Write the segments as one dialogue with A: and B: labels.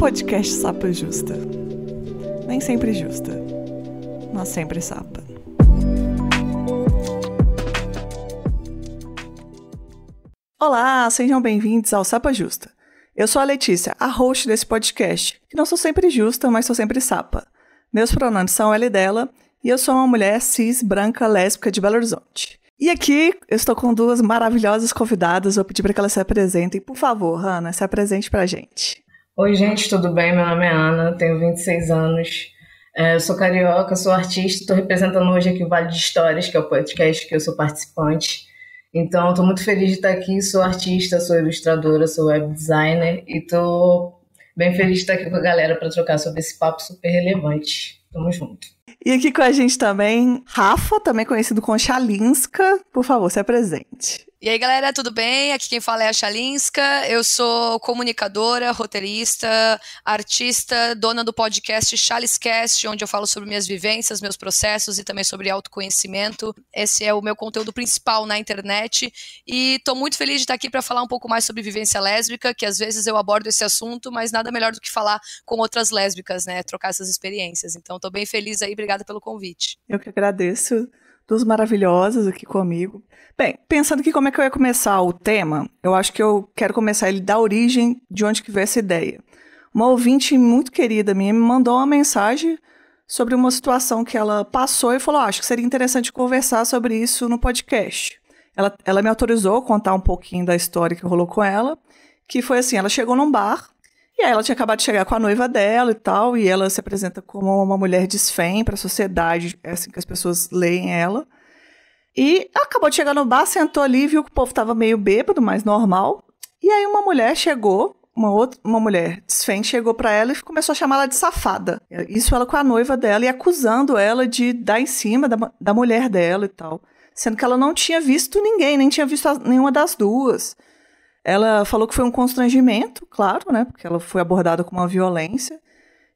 A: Podcast Sapa Justa. Nem sempre justa, mas sempre sapa. Olá, sejam bem-vindos ao Sapa Justa. Eu sou a Letícia, a host desse podcast, que não sou sempre justa, mas sou sempre sapa. Meus pronomes são ela e dela, e eu sou uma mulher cis, branca, lésbica de Belo Horizonte. E aqui eu estou com duas maravilhosas convidadas, vou pedir para que elas se apresentem. Por favor, Hannah, se apresente pra gente.
B: Oi, gente, tudo bem? Meu nome é Ana, tenho 26 anos, eu sou carioca, sou artista, estou representando hoje aqui o Vale de Histórias, que é o podcast que eu sou participante. Então, estou muito feliz de estar aqui, sou artista, sou ilustradora, sou web designer e estou bem feliz de estar aqui com a galera para trocar sobre esse papo super relevante. Tamo junto.
A: E aqui com a gente também, Rafa, também conhecido como Chalinska. Por favor, se apresente.
C: E aí, galera, tudo bem? Aqui quem fala é a Chalinska. Eu sou comunicadora, roteirista, artista, dona do podcast Chaliscast, onde eu falo sobre minhas vivências, meus processos e também sobre autoconhecimento. Esse é o meu conteúdo principal na internet. E tô muito feliz de estar aqui para falar um pouco mais sobre vivência lésbica, que às vezes eu abordo esse assunto, mas nada melhor do que falar com outras lésbicas, né? Trocar essas experiências. Então, tô bem feliz aí. Obrigada pelo convite.
A: Eu que agradeço. Duas maravilhosas aqui comigo. Bem, pensando aqui como é que eu ia começar o tema, eu acho que eu quero começar ele da origem de onde que veio essa ideia. Uma ouvinte muito querida minha me mandou uma mensagem sobre uma situação que ela passou e falou, acho que seria interessante conversar sobre isso no podcast. Ela me autorizou a contar um pouquinho da história que rolou com ela, que foi assim, ela chegou num bar, e aí ela tinha acabado de chegar com a noiva dela e tal, e ela se apresenta como uma mulher desfém para a sociedade, é assim que as pessoas leem ela. E acabou de chegar no bar, sentou ali, viu que o povo estava meio bêbado, mas normal. E aí uma mulher chegou, uma mulher desfém chegou para ela e começou a chamar ela de safada. Isso ela com a noiva dela e acusando ela de dar em cima da mulher dela e tal. Sendo que ela não tinha visto ninguém, nem tinha visto nenhuma das duas. Ela falou que foi um constrangimento, claro, né? Porque ela foi abordada com uma violência.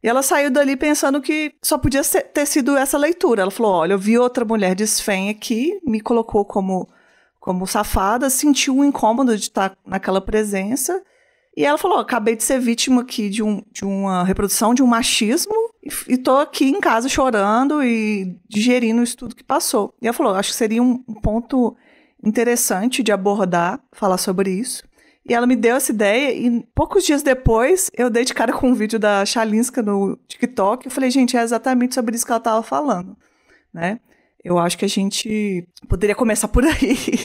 A: E ela saiu dali pensando que só podia ter sido essa leitura. Ela falou, olha, eu vi outra mulher desfém aqui, me colocou como safada, sentiu um incômodo de estar naquela presença. E ela falou, acabei de ser vítima aqui de uma reprodução de um machismo e tô aqui em casa chorando e digerindo isso tudo que passou. E ela falou, acho que seria um ponto interessante de abordar, falar sobre isso. E ela me deu essa ideia e poucos dias depois eu dei de cara com um vídeo da Chalinska no TikTok. Eu falei, gente, é exatamente sobre isso que ela estava falando, né? Eu acho que a gente poderia começar por aí.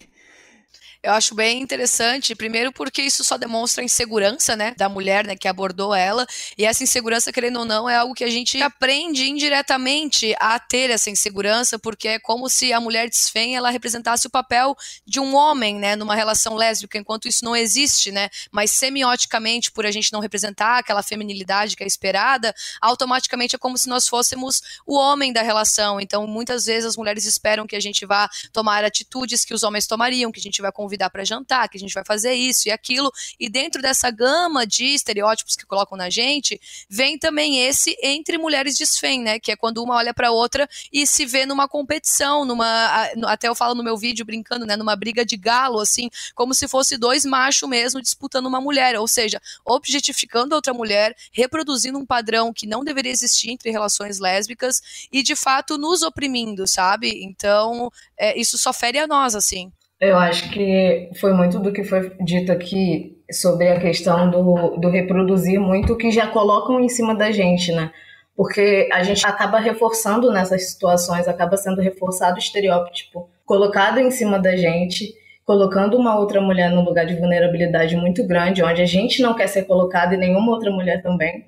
C: Eu acho bem interessante, primeiro porque isso só demonstra a insegurança, né, da mulher, né, que abordou ela, e essa insegurança, querendo ou não, é algo que a gente aprende indiretamente a ter essa insegurança, porque é como se a mulher desfém, ela representasse o papel de um homem, né, numa relação lésbica, enquanto isso não existe, né, mas semioticamente, por a gente não representar aquela feminilidade que é esperada, automaticamente é como se nós fôssemos o homem da relação. Então, muitas vezes as mulheres esperam que a gente vá tomar atitudes que os homens tomariam, que a gente vai convidar para jantar, que a gente vai fazer isso e aquilo, e dentro dessa gama de estereótipos que colocam na gente, vem também esse entre mulheres desfém, né, que é quando uma olha para outra e se vê numa competição, até eu falo no meu vídeo brincando, né, numa briga de galo, assim, como se fosse dois machos mesmo disputando uma mulher, ou seja, objetificando outra mulher, reproduzindo um padrão que não deveria existir entre relações lésbicas e de fato nos oprimindo, sabe? Então, isso só fere a nós, assim.
B: Eu acho que foi muito do que foi dito aqui sobre a questão do reproduzir muito o que já colocam em cima da gente, né? Porque a gente acaba reforçando nessas situações, acaba sendo reforçado o estereótipo colocado em cima da gente, colocando uma outra mulher num lugar de vulnerabilidade muito grande, onde a gente não quer ser colocada e nenhuma outra mulher também.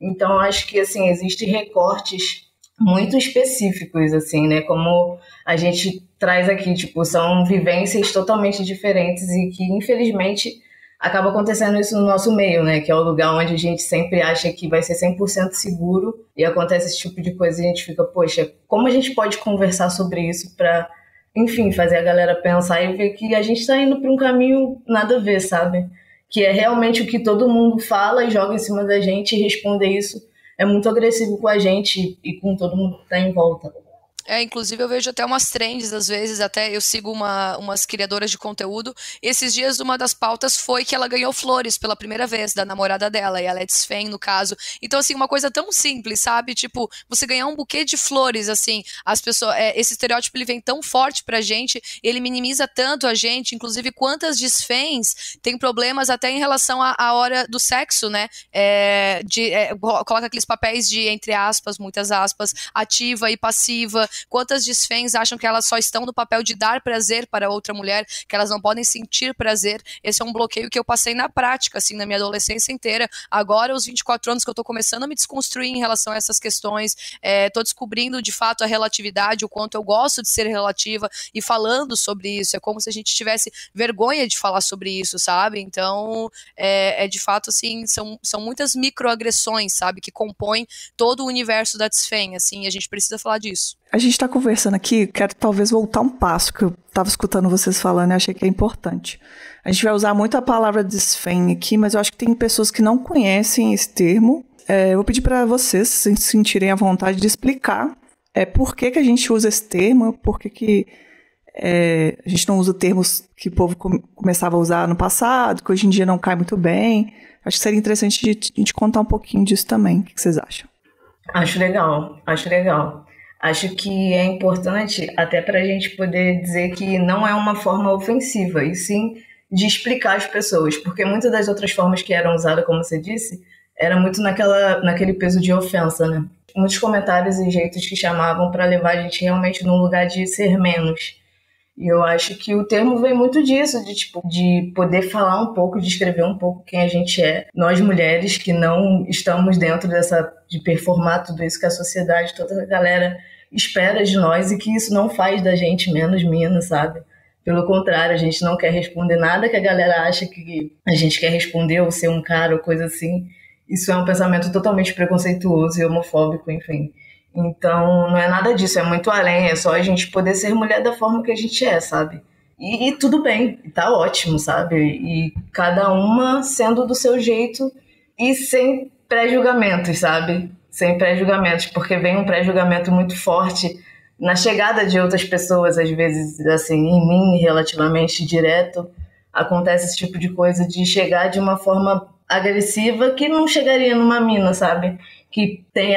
B: Então, acho que, assim, existem recortes muito específicos, assim, né? Como a gente traz aqui, tipo, são vivências totalmente diferentes e que, infelizmente, acaba acontecendo isso no nosso meio, né? Que é o lugar onde a gente sempre acha que vai ser 100% seguro e acontece esse tipo de coisa e a gente fica, poxa, como a gente pode conversar sobre isso para, enfim, fazer a galera pensar e ver que a gente tá indo para um caminho nada a ver, sabe? Que é realmente o que todo mundo fala e joga em cima da gente e responder isso é muito agressivo com a gente e com todo mundo que tá em volta.
C: Inclusive eu vejo até umas trends, às vezes, até eu sigo umas criadoras de conteúdo, e esses dias uma das pautas foi que ela ganhou flores pela primeira vez da namorada dela, e ela é desfém, no caso. Então, assim, uma coisa tão simples, sabe? Tipo, você ganhar um buquê de flores, assim, as pessoas, esse estereótipo, ele vem tão forte pra gente, ele minimiza tanto a gente, inclusive quantas desféns têm problemas até em relação à hora do sexo, né? Coloca aqueles papéis de, entre aspas, muitas aspas, ativa e passiva. Quantas desfãs acham que elas só estão no papel de dar prazer para outra mulher, que elas não podem sentir prazer? Esse é um bloqueio que eu passei na prática, assim, na minha adolescência inteira. Agora, aos 24 anos que eu tô começando a me desconstruir em relação a essas questões, tô descobrindo, de fato, a relatividade, o quanto eu gosto de ser relativa e falando sobre isso. É como se a gente tivesse vergonha de falar sobre isso, sabe? Então, de fato, assim, são muitas microagressões, sabe? Que compõem todo o universo da desfém, assim, e a gente precisa falar disso.
A: A gente está conversando aqui, quero talvez voltar um passo, que eu estava escutando vocês falando e achei que é importante. A gente vai usar muito a palavra desfém aqui, mas eu acho que tem pessoas que não conhecem esse termo. Eu vou pedir para vocês se sentirem à vontade de explicar por que a gente usa esse termo, por que a gente não usa termos que o povo começava a usar no passado, que hoje em dia não cai muito bem. Acho que seria interessante a gente contar um pouquinho disso também. O que vocês acham?
B: Acho legal. Acho que é importante até para a gente poder dizer que não é uma forma ofensiva, e sim de explicar às pessoas, porque muitas das outras formas que eram usadas, como você disse, era muito naquele peso de ofensa, né? Muitos comentários e jeitos que chamavam para levar a gente realmente num lugar de ser menos. E eu acho que o termo vem muito disso, de poder falar um pouco, de escrever um pouco quem a gente é. Nós mulheres que não estamos dentro de performar tudo isso que a sociedade, toda a galera espera de nós, e que isso não faz da gente menos mina, sabe? Pelo contrário, a gente não quer responder nada que a galera acha que a gente quer responder, ou ser um cara, ou coisa assim. Isso é um pensamento totalmente preconceituoso e homofóbico, enfim. Então, não é nada disso, é muito além, é só a gente poder ser mulher da forma que a gente é, sabe? E tudo bem, tá ótimo, sabe? E cada uma sendo do seu jeito e sem pré-julgamentos, sabe? Sem pré-julgamentos, porque vem um pré-julgamento muito forte na chegada de outras pessoas, às vezes, assim, em mim, relativamente direto, acontece esse tipo de coisa, de chegar de uma forma agressiva que não chegaria numa mina, sabe? Que tem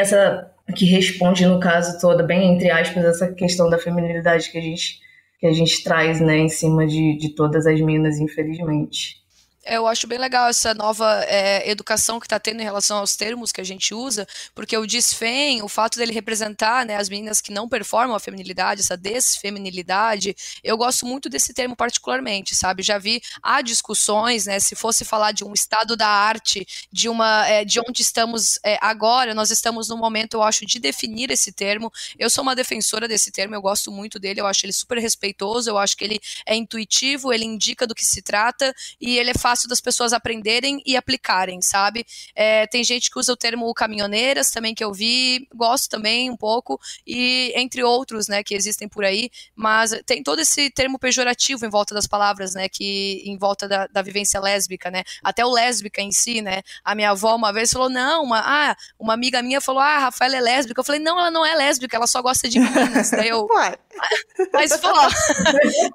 B: que responde, no caso todo, bem entre aspas, essa questão da feminilidade que a gente traz, né, em cima de todas as minas, infelizmente.
C: Eu acho bem legal essa nova educação que está tendo em relação aos termos que a gente usa, porque o desfém, o fato dele representar, né, as meninas que não performam a feminilidade, essa desfeminilidade, eu gosto muito desse termo particularmente, sabe? Já há discussões, né, se fosse falar de um estado da arte, de onde estamos agora, nós estamos no momento, eu acho, de definir esse termo. Eu sou uma defensora desse termo, eu gosto muito dele, eu acho ele super respeitoso, eu acho que ele é intuitivo, ele indica do que se trata, e ele é fácil das pessoas aprenderem e aplicarem, sabe? Tem gente que usa o termo caminhoneiras também, que eu vi, gosto também um pouco, e entre outros, né, que existem por aí, mas tem todo esse termo pejorativo em volta das palavras, né, que em volta da vivência lésbica, né, até o lésbica em si, né, a minha avó uma vez falou, não, uma amiga minha falou, a Rafaela é lésbica, eu falei, não, ela não é lésbica, ela só gosta de meninas, daí eu... Mas, pô,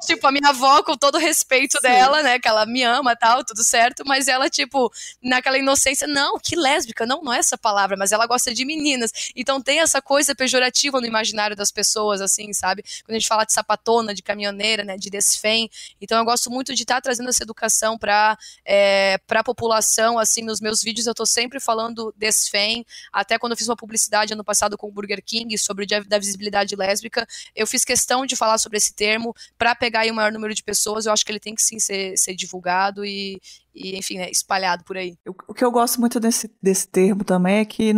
C: tipo, a minha avó, com todo o respeito dela, né, que ela me ama e tal, tudo certo, mas ela, tipo, naquela inocência, não, que lésbica, não é essa palavra, mas ela gosta de meninas, então tem essa coisa pejorativa no imaginário das pessoas, assim, sabe, quando a gente fala de sapatona, de caminhoneira, né, de desfém, então eu gosto muito de estar trazendo essa educação pra população, assim, nos meus vídeos eu tô sempre falando desfém, até quando eu fiz uma publicidade ano passado com o Burger King sobre da visibilidade lésbica, eu fiz questão de falar sobre esse termo para pegar aí o maior número de pessoas, eu acho que ele tem que sim ser divulgado e enfim, né, espalhado por aí.
A: O que eu gosto muito desse termo também é que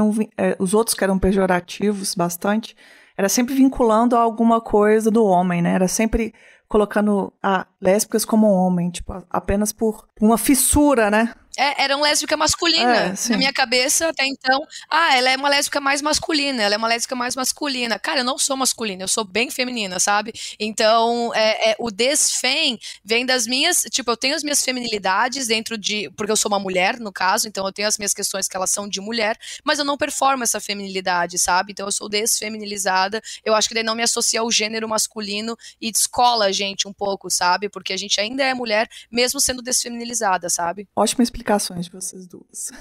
A: os outros que eram pejorativos bastante, era sempre vinculando a alguma coisa do homem, né? Era sempre colocando lésbicas como homem, tipo, apenas por uma fissura, né?
C: Eram lésbica masculina. Na minha cabeça, até então, ela é uma lésbica mais masculina, ela é uma lésbica mais masculina. Cara, eu não sou masculina, eu sou bem feminina, sabe? Então, o desfem vem das minhas, tipo, eu tenho as minhas feminilidades dentro de, porque eu sou uma mulher, no caso, então eu tenho as minhas questões que elas são de mulher, mas eu não performo essa feminilidade, sabe? Então eu sou desfeminilizada, eu acho que daí não me associa ao gênero masculino e descola a gente um pouco, sabe? Porque a gente ainda é mulher, mesmo sendo desfeminilizada, sabe?
A: Ótimas explicações de vocês duas.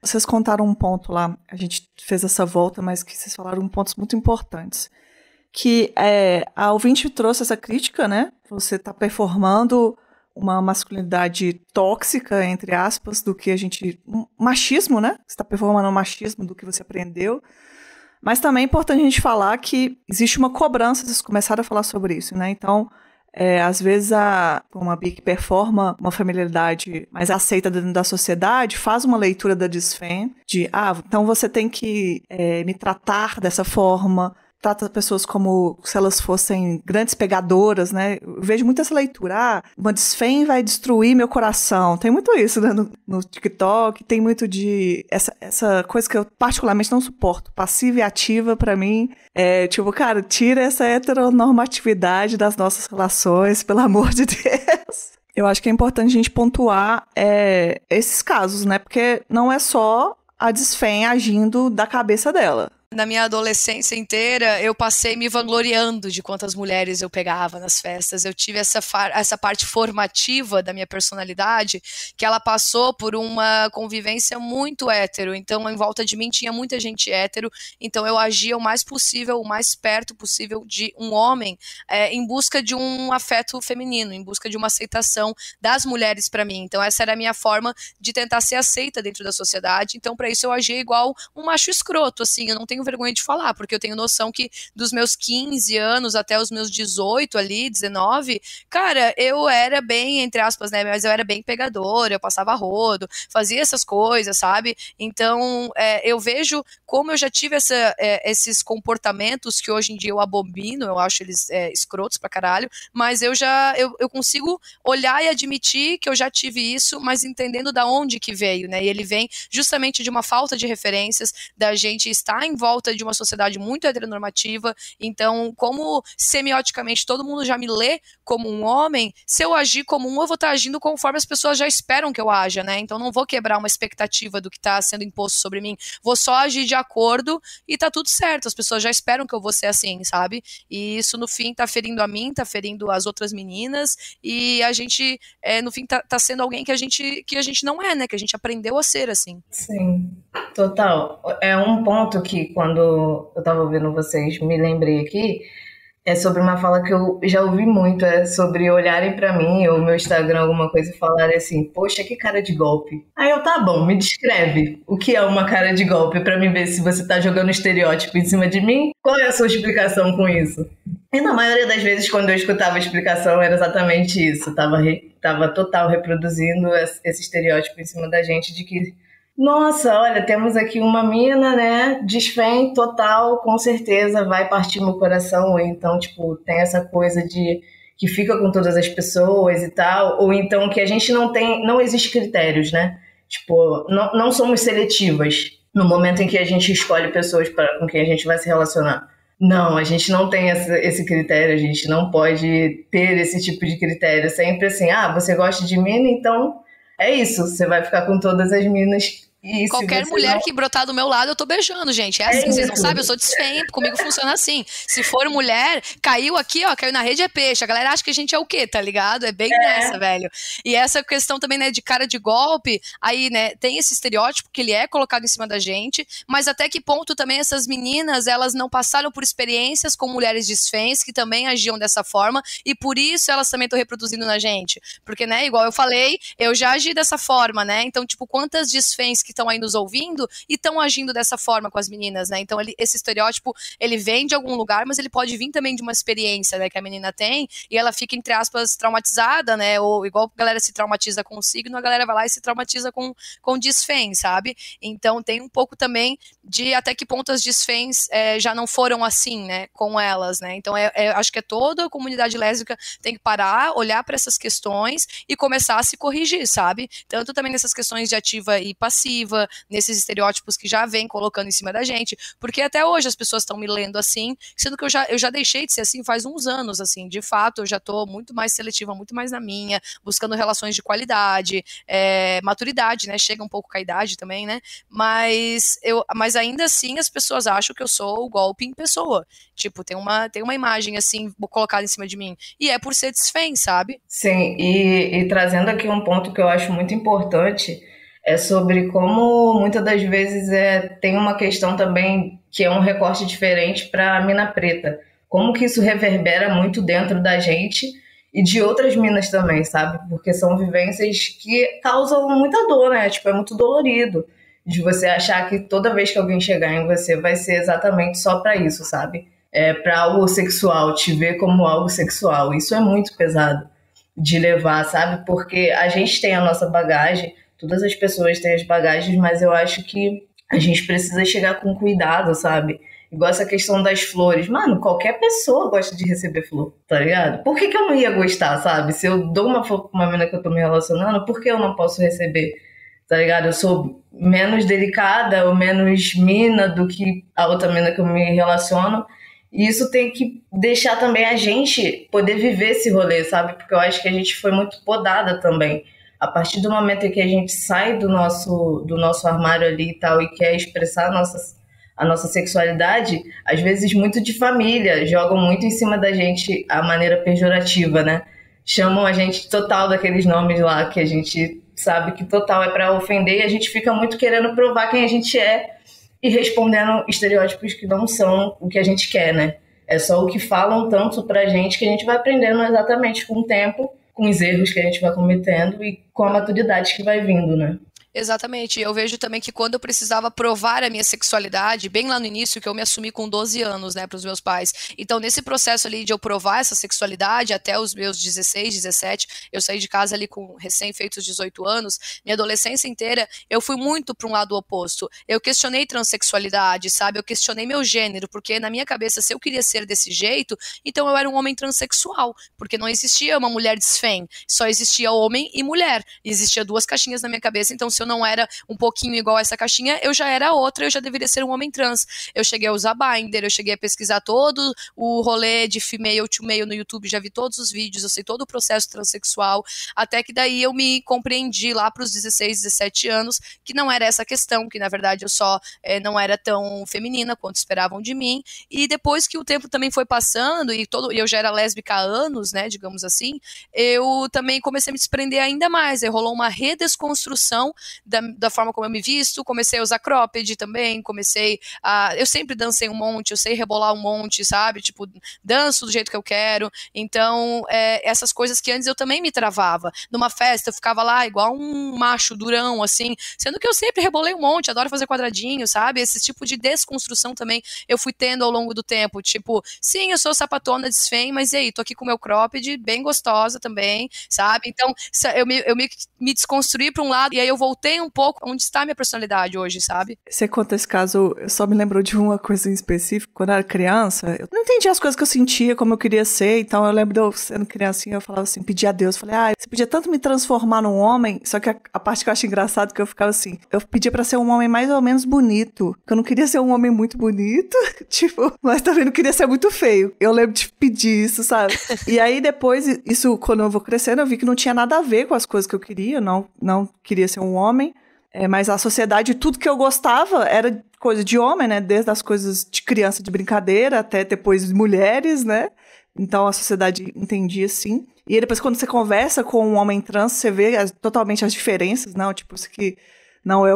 A: Vocês contaram um ponto lá, a gente fez essa volta, mas que vocês falaram pontos muito importantes. Que a ouvinte trouxe essa crítica, né? Você está performando uma masculinidade tóxica, entre aspas, do que a gente... machismo, né? Você está performando um machismo do que você aprendeu. Mas também é importante a gente falar que existe uma cobrança, vocês começaram a falar sobre isso, né? Então, às vezes, uma bi que performa uma familiaridade mais aceita dentro da sociedade, faz uma leitura da desfem, de, então você tem que me tratar dessa forma, trata as pessoas como se elas fossem grandes pegadoras, né? Eu vejo muito essa leitura, uma desfem vai destruir meu coração. Tem muito isso, né? No TikTok, tem muito de... Essa coisa que eu particularmente não suporto. Passiva e ativa, pra mim, tipo, cara, tira essa heteronormatividade das nossas relações, pelo amor de Deus. Eu acho que é importante a gente pontuar esses casos, né? Porque não é só a desfem agindo da cabeça dela.
C: Na minha adolescência inteira, eu passei me vangloriando de quantas mulheres eu pegava nas festas. Eu tive essa parte formativa da minha personalidade, que ela passou por uma convivência muito hétero. Então, em volta de mim tinha muita gente hétero. Então, eu agia o mais possível, o mais perto possível de um homem, em busca de um afeto feminino, em busca de uma aceitação das mulheres para mim. Então, essa era a minha forma de tentar ser aceita dentro da sociedade. Então, para isso, eu agia igual um macho escroto, assim. Eu não tenho vergonha de falar, porque eu tenho noção que dos meus 15 anos até os meus 18 ali, 19, cara, eu era bem, entre aspas, né, mas eu era bem pegadora, eu passava rodo, fazia essas coisas, sabe? Então, eu vejo como eu já tive esses comportamentos que hoje em dia eu abomino, eu acho eles escrotos pra caralho, mas eu consigo olhar e admitir que eu já tive isso, mas entendendo da onde que veio, né? E ele vem justamente de uma falta de referências, da gente estar em volta de uma sociedade muito heteronormativa. Então, como semioticamente todo mundo já me lê como um homem, se eu agir como eu vou estar agindo conforme as pessoas já esperam que eu haja, né? Então, não vou quebrar uma expectativa do que está sendo imposto sobre mim, vou só agir de acordo e tá tudo certo, as pessoas já esperam que eu vou ser assim, sabe? E isso, no fim, tá ferindo a mim, tá ferindo as outras meninas, e a gente, no fim, tá sendo alguém que a gente não é, né? Que a gente aprendeu a ser assim.
B: Sim, total. É um ponto que, quando eu tava ouvindo vocês, me lembrei aqui, é sobre uma fala que eu já ouvi muito, é sobre olharem pra mim ou meu Instagram, alguma coisa, e falarem assim, poxa, que cara de golpe. Aí eu, tá bom, me descreve o que é uma cara de golpe pra mim ver se você tá jogando estereótipo em cima de mim. Qual é a sua explicação com isso? E na maioria das vezes, quando eu escutava a explicação, era exatamente isso. Tava total reproduzindo esse estereótipo em cima da gente de que, nossa, olha, temos aqui uma mina, né, desfém total, com certeza vai partir meu coração, ou então, tipo, tem essa coisa de que fica com todas as pessoas e tal, ou então que a gente não existe critérios, né, tipo, não somos seletivas no momento em que a gente escolhe pessoas com quem a gente vai se relacionar. Não, a gente não tem esse critério, a gente não pode ter esse tipo de critério, sempre assim, você gosta de mina, então é isso, você vai ficar com todas as minas. E
C: qualquer mulher que brotar do meu lado, eu tô beijando, gente. É assim, vocês não sabem, eu sou desfém, comigo funciona assim. Se for mulher, caiu aqui, ó, caiu na rede é peixe. A galera acha que a gente é o quê, tá ligado? É bem nessa, velho. E essa questão também, né, de cara de golpe, aí, né, tem esse estereótipo que ele é colocado em cima da gente, mas até que ponto também essas meninas, elas não passaram por experiências com mulheres desféns que também agiam dessa forma, e por isso elas também estão reproduzindo na gente. Porque, né, igual eu falei, eu já agi dessa forma, né? Então, tipo, quantas desféns que estão aí nos ouvindo e estão agindo dessa forma com as meninas, né? Então esse estereótipo, ele vem de algum lugar, mas ele pode vir também de uma experiência, né, que a menina tem, e ela fica, entre aspas, traumatizada, né? Ou igual a galera se traumatiza com o signo, a galera vai lá e se traumatiza com desfém, sabe? Então tem um pouco também de até que ponto as desféns já não foram assim, né, com elas, né? Então acho que toda a comunidade lésbica tem que parar, olhar para essas questões e começar a se corrigir, sabe? Tanto também nessas questões de ativa e passiva, nesses estereótipos que já vem colocando em cima da gente, porque até hoje as pessoas estão me lendo assim, sendo que eu já deixei de ser assim faz uns anos, assim, de fato eu já tô muito mais seletiva, muito mais na minha, buscando relações de qualidade, maturidade, né, chega um pouco com a idade também, né, mas ainda assim as pessoas acham que eu sou o golpe em pessoa, tipo, tem uma imagem assim, colocada em cima de mim, e é por ser desfém, sabe?
B: Sim, e trazendo aqui um ponto que eu acho muito importante, é sobre como muitas das vezes tem uma questão também que é um recorte diferente para a mina preta. Como que isso reverbera muito dentro da gente e de outras minas também, sabe? Porque são vivências que causam muita dor, né? Tipo, é muito dolorido de você achar que toda vez que alguém chegar em você vai ser exatamente só para isso, sabe? Para algo sexual, te ver como algo sexual. Isso é muito pesado de levar, sabe? Porque a gente tem a nossa bagagem, todas as pessoas têm as bagagens, mas eu acho que a gente precisa chegar com cuidado, sabe? Igual essa questão das flores. Mano, qualquer pessoa gosta de receber flor, tá ligado? Por que eu não ia gostar, sabe? Se eu dou uma flor pra uma menina que eu tô me relacionando, por que eu não posso receber? Tá ligado? Eu sou menos delicada ou menos mina do que a outra menina que eu me relaciono. E isso tem que deixar também a gente poder viver esse rolê, sabe? Porque eu acho que a gente foi muito podada também. A partir do momento em que a gente sai do nosso armário ali e tal e quer expressar a nossa sexualidade, às vezes muito de família, jogam muito em cima da gente a maneira pejorativa, né? Chamam a gente total daqueles nomes lá que a gente sabe que total é para ofender e a gente fica muito querendo provar quem a gente é e respondendo estereótipos que não são o que a gente quer, né? É só o que falam tanto pra gente que a gente vai aprendendo exatamente com o tempo, com os erros que a gente vai cometendo e com a maturidade que vai vindo, né?
C: Exatamente, eu vejo também que quando eu precisava provar a minha sexualidade, bem lá no início, que eu me assumi com 12 anos, né, para os meus pais, então nesse processo ali de eu provar essa sexualidade até os meus 16, 17, eu saí de casa ali com recém-feitos 18 anos, minha adolescência inteira, eu fui muito para um lado oposto, eu questionei transexualidade, sabe, eu questionei meu gênero, porque na minha cabeça, se eu queria ser desse jeito, então eu era um homem transexual, porque não existia uma mulher desfém, só existia homem e mulher, existia duas caixinhas na minha cabeça, então se eu não era um pouquinho igual a essa caixinha, eu já era outra, eu já deveria ser um homem trans. Eu cheguei a usar binder, eu cheguei a pesquisar todo o rolê de female to male no YouTube, já vi todos os vídeos, eu sei todo o processo transexual, até que daí eu me compreendi lá para os 16, 17 anos, que não era essa questão, que na verdade eu só não era tão feminina quanto esperavam de mim, e depois que o tempo também foi passando, e eu já era lésbica há anos, né, digamos assim, eu também comecei a me desprender ainda mais, aí rolou uma redesconstrução da forma como eu me visto, comecei a usar cropped também, eu sempre dancei um monte, eu sei rebolar um monte, sabe, tipo, danço do jeito que eu quero, então, essas coisas que antes eu também me travava, numa festa eu ficava lá igual um macho durão, assim, sendo que eu sempre rebolei um monte, adoro fazer quadradinho, sabe, esse tipo de desconstrução também eu fui tendo ao longo do tempo, tipo, sim, eu sou sapatona desfém, mas e aí, tô aqui com o meu cropped, bem gostosa também, sabe, então, eu me desconstruí pra um lado, e aí eu voltei um pouco onde está a minha personalidade hoje, sabe?
A: Você conta esse caso, eu só me lembrou de uma coisa em específico. Quando eu era criança, eu não entendia as coisas que eu sentia, como eu queria ser. Então eu lembro de eu sendo criancinha, eu falava assim, pedia a Deus. Falei, você podia tanto me transformar num homem. Só que a parte que eu acho engraçado é que eu ficava assim, eu pedia pra ser um homem mais ou menos bonito. Porque eu não queria ser um homem muito bonito, tipo, mas também não queria ser muito feio. Eu lembro de pedir isso, sabe? E aí depois, isso, quando eu vou crescendo, eu vi que não tinha nada a ver com as coisas que eu queria. Não queria ser um homem. Mas a sociedade, tudo que eu gostava era coisa de homem, né? Desde as coisas de criança de brincadeira até depois mulheres, né? Então a sociedade entendia assim. E aí, depois quando você conversa com um homem trans, você vê totalmente as diferenças, não? Tipo, isso aqui não é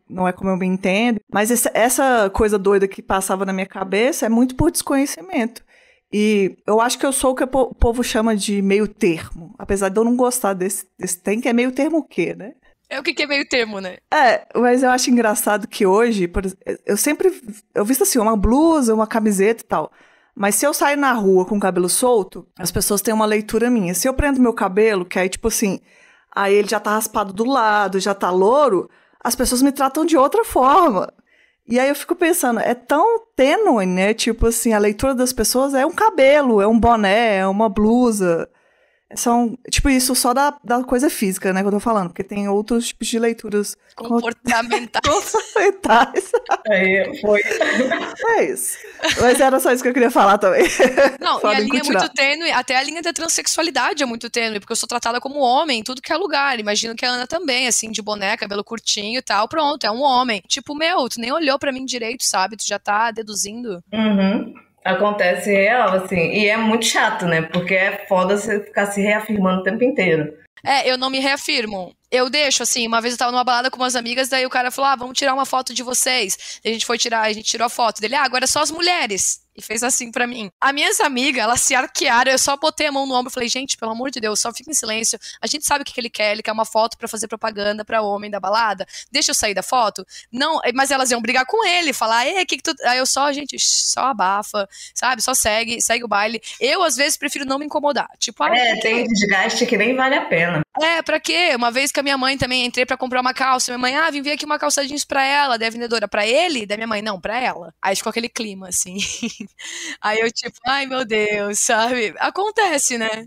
A: não é como eu me entendo. Mas essa coisa doida que passava na minha cabeça é muito por desconhecimento. E eu acho que eu sou o que o povo chama de meio termo. Apesar de eu não gostar desse tem, que é meio termo o quê, né?
C: É o que é meio termo, né?
A: Mas eu acho engraçado que hoje, eu visto assim, uma blusa, uma camiseta e tal. Mas se eu sair na rua com o cabelo solto, as pessoas têm uma leitura minha. Se eu prendo meu cabelo, que aí tipo assim, aí ele já tá raspado do lado, já tá louro, as pessoas me tratam de outra forma. E aí eu fico pensando, é tão tênue, né? Tipo assim, a leitura das pessoas é um cabelo, é um boné, é uma blusa. São, tipo, isso só da coisa física, né, que eu tô falando, porque tem outros tipos de leituras comportamentais.
B: Aí foi.
A: É isso. Mas era só isso que eu queria falar também.
C: Não, e a linha é muito tênue, até a linha da transexualidade é muito tênue, porque eu sou tratada como homem em tudo que é lugar. Imagino que a Ana também, assim, de boné, cabelo curtinho e tal, pronto, é um homem. Tipo, tu nem olhou pra mim direito, sabe? Tu já tá deduzindo.
B: Uhum. Acontece real, assim, e é muito chato, né? Porque é foda você ficar se reafirmando o tempo inteiro.
C: Eu não me reafirmo. Eu deixo, assim, uma vez eu tava numa balada com umas amigas, daí o cara falou, vamos tirar uma foto de vocês. E a gente tirou a foto dele, agora é só as mulheres. E fez assim pra mim. As minhas amigas, elas se arquearam, eu só botei a mão no ombro e falei, gente, pelo amor de Deus, só fica em silêncio. A gente sabe o que ele quer uma foto pra fazer propaganda pra homem da balada. Deixa eu sair da foto. Não, mas elas iam brigar com ele, falar, que tu... Aí eu só, gente, só abafa, sabe? Só segue o baile. Eu, às vezes, prefiro não me incomodar. Tipo,
B: tem desgaste que nem vale a pena.
C: Pra quê? Uma vez que a minha mãe também, entrei pra comprar uma calça, minha mãe, vim ver aqui uma calça jeans pra ela, daí a vendedora, pra ele? Da minha mãe, não, pra ela. Aí ficou aquele clima, assim. Aí eu tipo, ai meu Deus, sabe? Acontece, né?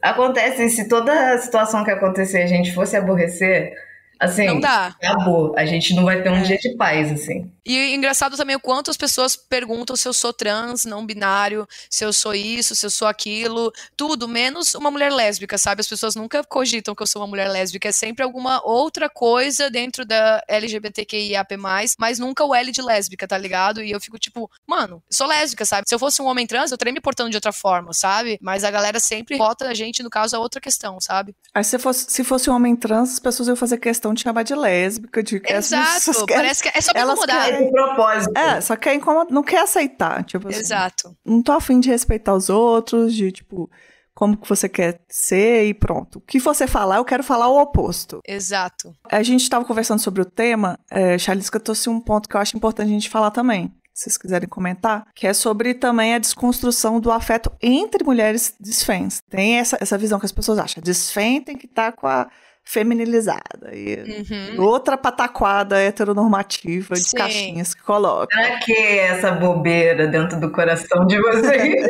B: Acontece, e se toda situação que acontecer a gente fosse aborrecer, assim,
C: não dá.
B: Acabou. A gente não vai ter um dia de paz, assim.
C: E engraçado também o quanto as pessoas perguntam se eu sou trans, não binário, se eu sou isso, se eu sou aquilo, tudo, menos uma mulher lésbica, sabe? As pessoas nunca cogitam que eu sou uma mulher lésbica, é sempre alguma outra coisa dentro da LGBTQIAP+, mas nunca o L de lésbica, tá ligado? E eu fico tipo, mano, eu sou lésbica, sabe? Se eu fosse um homem trans, eu estaria me portando de outra forma, sabe? Mas a galera sempre bota a gente, no caso, a outra questão, sabe?
A: Aí se fosse um homem trans, as pessoas iam fazer questão de chamar de lésbica, de que
C: exato, parece que é só pra incomodar.
B: De propósito.
A: Só quer incomodar, não quer aceitar, tipo assim.
C: Exato.
A: Não tô afim de respeitar os outros, de tipo, como que você quer ser e pronto. O que você falar, eu quero falar o oposto.
C: Exato.
A: A gente tava conversando sobre o tema, Charlisca trouxe um ponto que eu acho importante a gente falar também, se vocês quiserem comentar, que é sobre também a desconstrução do afeto entre mulheres desfens. Tem essa visão que as pessoas acham, desfen tem que estar com a feminilizada. E outra pataquada heteronormativa de caixinhas que coloca.
B: Pra que essa bobeira dentro do coração de vocês?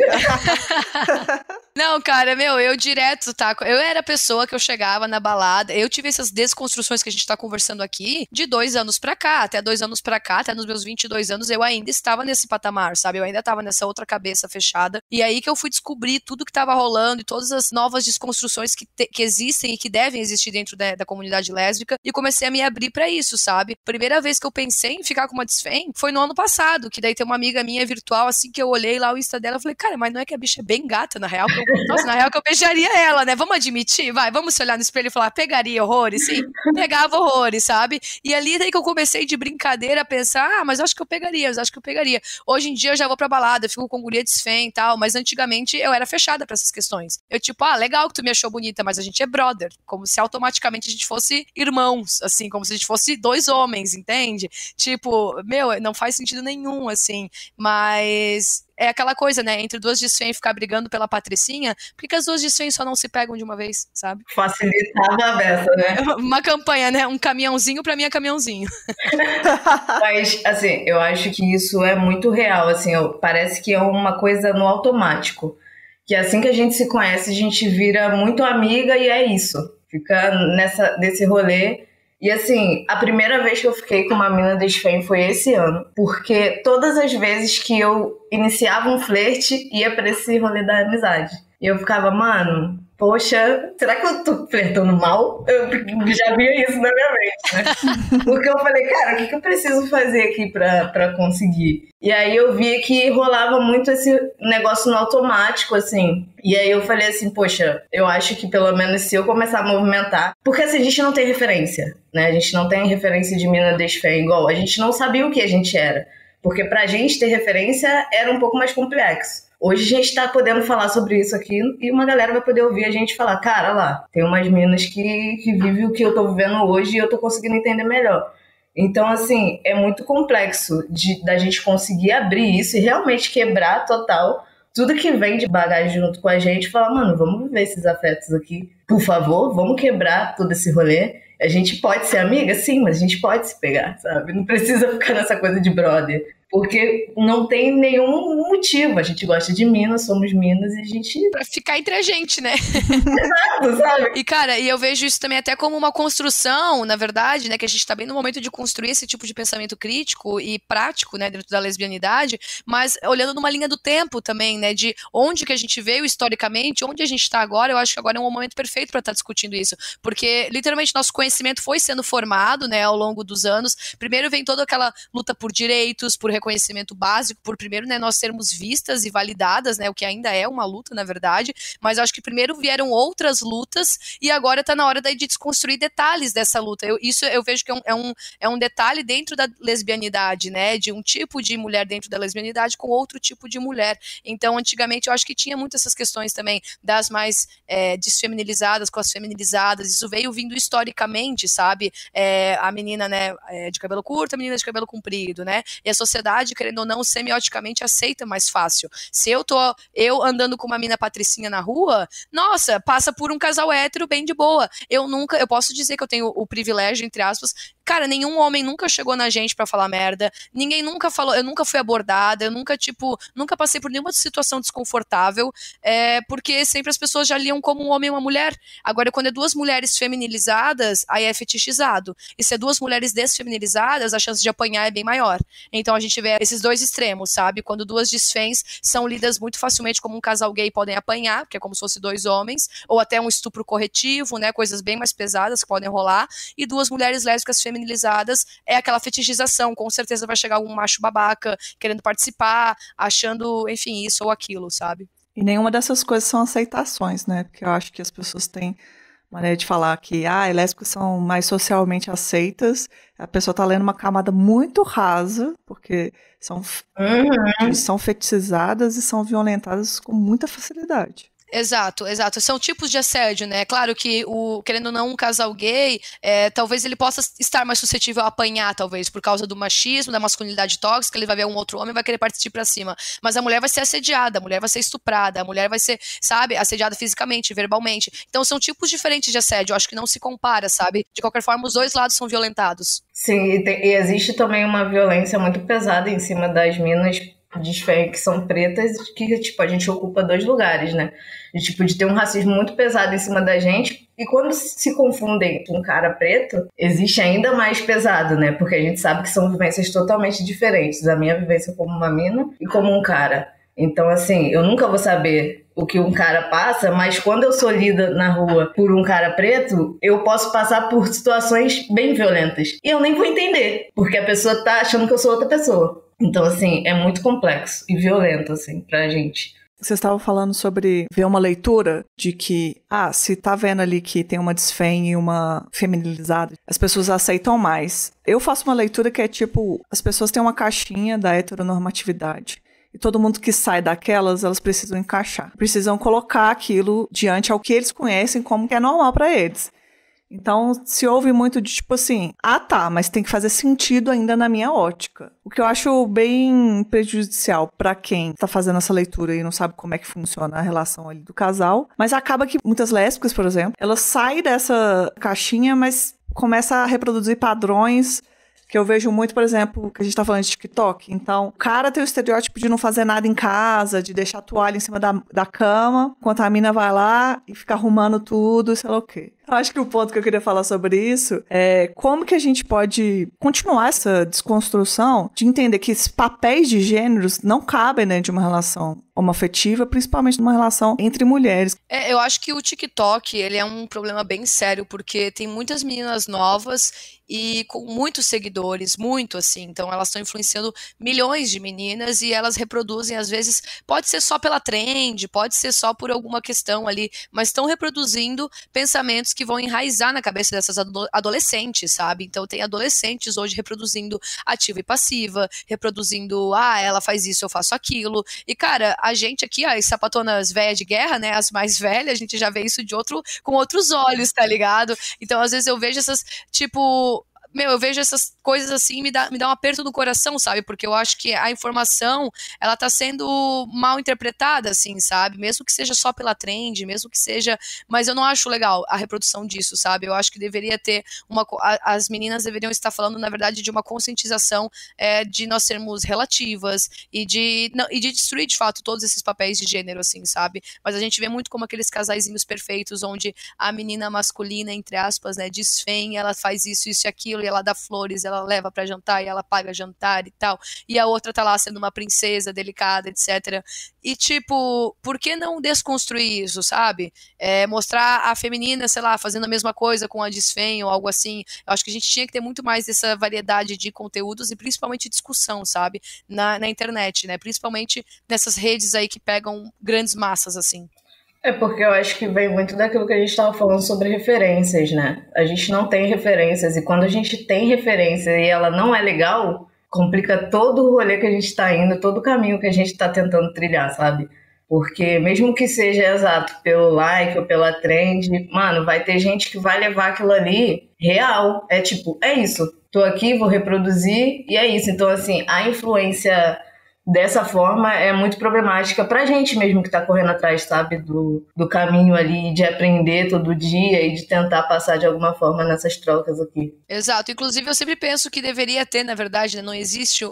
C: Não, cara, eu direto, tá? Eu era a pessoa que eu chegava na balada, eu tive essas desconstruções que a gente tá conversando aqui de 2 anos pra cá, até 2 anos pra cá, até nos meus 22 anos, eu ainda estava nesse patamar, sabe? Eu ainda tava nessa outra cabeça fechada, e aí que eu fui descobrir tudo que tava rolando e todas as novas desconstruções que existem e que devem existir dentro da comunidade lésbica, e comecei a me abrir pra isso, sabe? Primeira vez que eu pensei em ficar com uma desfém foi no ano passado, que daí tem uma amiga minha virtual, assim, que eu olhei lá o Insta dela, eu falei, cara, mas não é que a bicha é bem gata, na real? Nossa, na real que eu beijaria ela, né? Vamos admitir? Vamos se olhar no espelho e falar, pegaria horrores? Sim, pegava horrores, sabe? E ali daí que eu comecei de brincadeira a pensar, mas eu acho que eu pegaria, Hoje em dia eu já vou pra balada, eu fico com guria desfém e tal, mas antigamente eu era fechada pra essas questões. Eu tipo, legal que tu me achou bonita, mas a gente é brother, como se automaticamente a gente fosse irmãos, assim, como se a gente fosse 2 homens, entende? Tipo, não faz sentido nenhum, assim, mas é aquela coisa, né, entre 2 desfém ficar brigando pela patricinha, por que as 2 desfém só não se pegam de uma vez, sabe?
B: Facilitava a beça, né?
C: Uma campanha, né, um caminhãozinho pra mim é caminhãozinho.
B: Mas, assim, eu acho que isso é muito real, assim, parece que é uma coisa no automático, que assim que a gente se conhece, a gente vira muito amiga e é isso, fica nesse rolê. E assim, a primeira vez que eu fiquei com uma mina desfém foi esse ano, porque todas as vezes que eu iniciava um flerte, ia pra esse rolê da amizade. E eu ficava, mano, poxa, será que eu tô flertando mal? Eu já via isso na minha mente, né? Porque eu falei, cara, o que eu preciso fazer aqui pra conseguir? E aí eu vi que rolava muito esse negócio no automático, assim. E aí eu falei assim, poxa, eu acho que pelo menos se eu começar a movimentar... Porque assim, a gente não tem referência, né? A gente não tem referência de mina desfém igual. A gente não sabia o que a gente era. Porque pra gente ter referência era um pouco mais complexo. Hoje a gente tá podendo falar sobre isso aqui e uma galera vai poder ouvir a gente falar, cara, lá, tem umas minas que vivem o que eu tô vivendo hoje e eu tô conseguindo entender melhor. Então, assim, é muito complexo da gente conseguir abrir isso e realmente quebrar total tudo que vem de bagagem junto com a gente e falar, mano, vamos viver esses afetos aqui, por favor, vamos quebrar todo esse rolê. A gente pode ser amiga? Sim, mas a gente pode se pegar, sabe? Não precisa ficar nessa coisa de brother. Porque não tem nenhum motivo. A gente gosta de Minas, somos Minas e a gente...
C: Pra ficar entre a gente, né?
B: Exato, sabe?
C: E, cara, eu vejo isso também até como uma construção, na verdade, né? Que a gente tá bem no momento de construir esse tipo de pensamento crítico e prático, né? Dentro da lesbianidade, mas olhando numa linha do tempo também, né? De onde que a gente veio historicamente, onde a gente tá agora, eu acho que agora é um momento perfeito pra estar discutindo isso. Porque, literalmente, nosso conhecimento foi sendo formado, né? Ao longo dos anos. Primeiro vem toda aquela luta por direitos, por reconhecimento básico, por primeiro, né, nós sermos vistas e validadas, né, o que ainda é uma luta, na verdade, mas eu acho que primeiro vieram outras lutas e agora tá na hora daí de desconstruir detalhes dessa luta. Isso eu vejo que é um detalhe dentro da lesbianidade, né, de um tipo de mulher dentro da lesbianidade com outro tipo de mulher. Então, antigamente, eu acho que tinha muito essas questões também das mais desfeminilizadas com as feminilizadas, isso veio vindo historicamente, sabe, a menina, né, de cabelo curto, a menina de cabelo comprido, né, e a sociedade, querendo ou não, semioticamente aceita mais fácil. Se eu andando com uma mina patricinha na rua, nossa, passa por um casal hétero bem de boa. Eu posso dizer que eu tenho o privilégio, entre aspas, cara, nenhum homem nunca chegou na gente pra falar merda, ninguém nunca falou, eu nunca fui abordada, eu nunca passei por nenhuma situação desconfortável, porque sempre as pessoas já liam como um homem e uma mulher. Agora, quando é duas mulheres feminilizadas, aí é fetichizado. E se é duas mulheres desfeminilizadas, a chance de apanhar é bem maior. Então a gente vê esses dois extremos, sabe? Quando duas desfens são lidas muito facilmente como um casal gay podem apanhar, que é como se fosse dois homens, ou até um estupro corretivo, né? Coisas bem mais pesadas que podem rolar. E duas mulheres lésbicas feminilizadas é aquela fetichização. Com certeza vai chegar algum macho babaca querendo participar, achando, enfim, isso ou aquilo, sabe?
A: E nenhuma dessas coisas são aceitações, né? Porque eu acho que as pessoas têm maneira de falar que lésbicas são mais socialmente aceitas. A pessoa está lendo uma camada muito rasa, porque são fetichizadas e são violentadas com muita facilidade.
C: Exato. São tipos de assédio, né? Claro que, querendo ou não, um casal gay, talvez ele possa estar mais suscetível a apanhar, talvez, por causa do machismo, da masculinidade tóxica, ele vai ver um outro homem e vai querer partir pra cima. Mas a mulher vai ser assediada, a mulher vai ser estuprada, a mulher vai ser, sabe, assediada fisicamente, verbalmente. Então são tipos diferentes de assédio, eu acho que não se compara, sabe? De qualquer forma, os dois lados são violentados.
B: Sim, e existe também uma violência muito pesada em cima das minas que são pretas, que, tipo, a gente ocupa dois lugares, né? De ter um racismo muito pesado em cima da gente, e quando se confundem com um cara preto, existe ainda mais pesado, né? Porque a gente sabe que são vivências totalmente diferentes. A minha vivência como uma mina e como um cara. Então, assim, eu nunca vou saber o que um cara passa, mas quando eu sou lida na rua por um cara preto, eu posso passar por situações bem violentas. E eu nem vou entender, porque a pessoa tá achando que eu sou outra pessoa. Então, assim, é muito complexo e violento, assim, pra gente.
A: Vocês estavam falando sobre ver uma leitura de que, se tá vendo ali que tem uma desfém e uma feminilizada, as pessoas aceitam mais. Eu faço uma leitura que é tipo, as pessoas têm uma caixinha da heteronormatividade. E todo mundo que sai daquelas, elas precisam encaixar. Precisam colocar aquilo diante ao que eles conhecem como que é normal pra eles. Então, se ouve muito de tipo assim, mas tem que fazer sentido ainda na minha ótica. O que eu acho bem prejudicial pra quem tá fazendo essa leitura e não sabe como é que funciona a relação ali do casal. Mas acaba que muitas lésbicas, por exemplo, elas saem dessa caixinha, mas começam a reproduzir padrões que eu vejo muito, por exemplo, que a gente tá falando de TikTok. Então, o cara tem o estereótipo de não fazer nada em casa, de deixar a toalha em cima da cama, enquanto a mina vai lá e fica arrumando tudo, sei lá o quê. Eu acho que o ponto que eu queria falar sobre isso é como que a gente pode continuar essa desconstrução de entender que esses papéis de gêneros não cabem dentro de uma relação homoafetiva, principalmente numa relação entre mulheres.
C: Eu acho que o TikTok, ele é um problema bem sério, porque tem muitas meninas novas e com muitos seguidores, muito assim, então elas estão influenciando milhões de meninas e elas reproduzem, às vezes, pode ser só pela trend, pode ser só por alguma questão ali, mas estão reproduzindo pensamentos coisas que vão enraizar na cabeça dessas adolescentes, sabe? Então tem adolescentes hoje reproduzindo ativa e passiva, reproduzindo, ela faz isso, eu faço aquilo. E, cara, a gente aqui, as sapatonas velhas de guerra, né, as mais velhas, a gente já vê isso com outros olhos, tá ligado? Então, às vezes eu vejo essas, tipo... eu vejo essas coisas assim, me dá um aperto no coração, sabe? Porque eu acho que a informação, ela tá sendo mal interpretada, assim, sabe? Mesmo que seja só pela trend, mesmo que seja... Mas eu não acho legal a reprodução disso, sabe? Eu acho que deveria ter as meninas deveriam estar falando, na verdade, de uma conscientização de nós sermos relativas e de destruir, de fato, todos esses papéis de gênero, assim, sabe? Mas a gente vê muito como aqueles casaizinhos perfeitos, onde a menina masculina, entre aspas, né, desfém, ela faz isso e aquilo, e ela dá flores, ela leva pra jantar e ela paga jantar e tal, e a outra tá lá sendo uma princesa delicada, etc. E tipo, por que não desconstruir isso, sabe? Mostrar a feminina, sei lá, fazendo a mesma coisa com a desfém ou algo assim. Eu acho que a gente tinha que ter muito mais dessa variedade de conteúdos e principalmente discussão, sabe? Na internet, né? Principalmente nessas redes aí que pegam grandes massas, assim.
B: É porque eu acho que vem muito daquilo que a gente estava falando sobre referências, né? A gente não tem referências, e quando a gente tem referência e ela não é legal, complica todo o rolê que a gente está indo, todo o caminho que a gente está tentando trilhar, sabe? Porque mesmo que seja exato pelo like ou pela trend, mano, vai ter gente que vai levar aquilo ali real. É tipo, é isso, tô aqui, vou reproduzir, e é isso. Então, assim, a influência... dessa forma é muito problemática pra gente mesmo que tá correndo atrás, sabe, do caminho ali, de aprender todo dia e de tentar passar de alguma forma nessas trocas aqui.
C: Exato, inclusive eu sempre penso que deveria ter, na verdade, né, não existe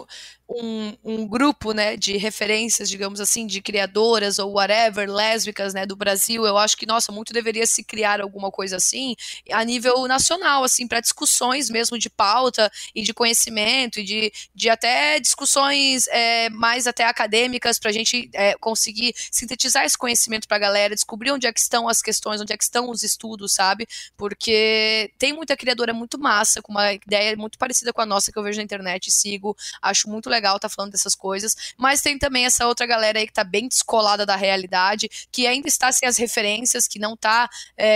C: um grupo, né, de referências, digamos assim, de criadoras ou whatever, lésbicas, né, do Brasil. Eu acho que, nossa, muito deveria se criar alguma coisa assim, a nível nacional, assim, para discussões mesmo de pauta e de conhecimento e de até discussões mais até acadêmicas, para a gente conseguir sintetizar esse conhecimento para a galera, descobrir onde é que estão as questões, onde é que estão os estudos, sabe? Porque tem muita criadora muito massa, com uma ideia muito parecida com a nossa que eu vejo na internet, sigo, acho muito legal tá falando dessas coisas, mas tem também essa outra galera aí que tá bem descolada da realidade, que ainda está sem as referências, que não tá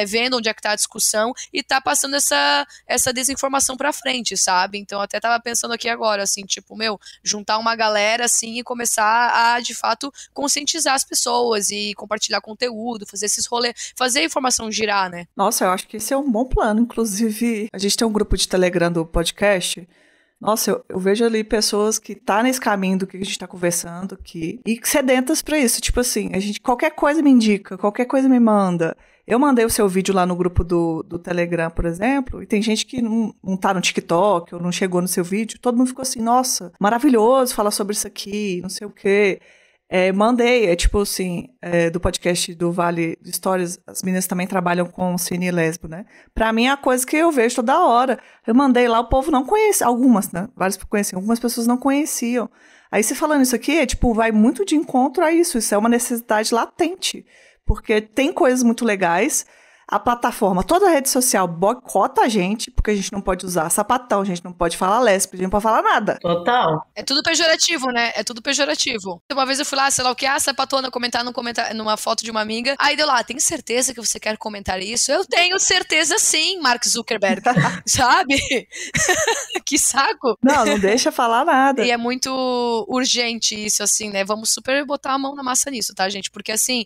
C: vendo onde é que tá a discussão e tá passando essa desinformação pra frente, sabe? Então até tava pensando aqui agora, assim, tipo, juntar uma galera, assim, e começar a, de fato, conscientizar as pessoas e compartilhar conteúdo, fazer esses rolês, fazer a informação girar, né?
A: Nossa, eu acho que esse é um bom plano. Inclusive, a gente tem um grupo de Telegram do podcast. Nossa, eu vejo ali pessoas que tá nesse caminho do que a gente tá conversando aqui e sedentas pra isso. Tipo assim, qualquer coisa me indica, qualquer coisa me manda. Eu mandei o seu vídeo lá no grupo do Telegram, por exemplo, e tem gente que não tá no TikTok ou não chegou no seu vídeo. Todo mundo ficou assim, nossa, maravilhoso falar sobre isso aqui, não sei o quê. Mandei, tipo assim, do podcast do Vale de Histórias, as meninas também trabalham com cine e lesbo, né? Pra mim é a coisa que eu vejo toda hora. Eu mandei lá, o povo não conhecia, algumas, né? Várias conheciam, algumas pessoas não conheciam. Aí você falando isso aqui, tipo, vai muito de encontro a isso é uma necessidade latente, porque tem coisas muito legais. A plataforma, toda a rede social boicota a gente, porque a gente não pode usar sapatão, a gente não pode falar lésbica, a gente não pode falar nada.
B: Total.
C: É tudo pejorativo, né? É tudo pejorativo. Uma vez eu fui lá, sei lá o que, sapatona, comentar numa foto de uma amiga. Aí deu lá, tem certeza que você quer comentar isso? Eu tenho certeza sim, Mark Zuckerberg. Sabe? Que saco.
A: Não deixa falar nada.
C: E é muito urgente isso, assim, né? Vamos super botar a mão na massa nisso, tá, gente? Porque, assim,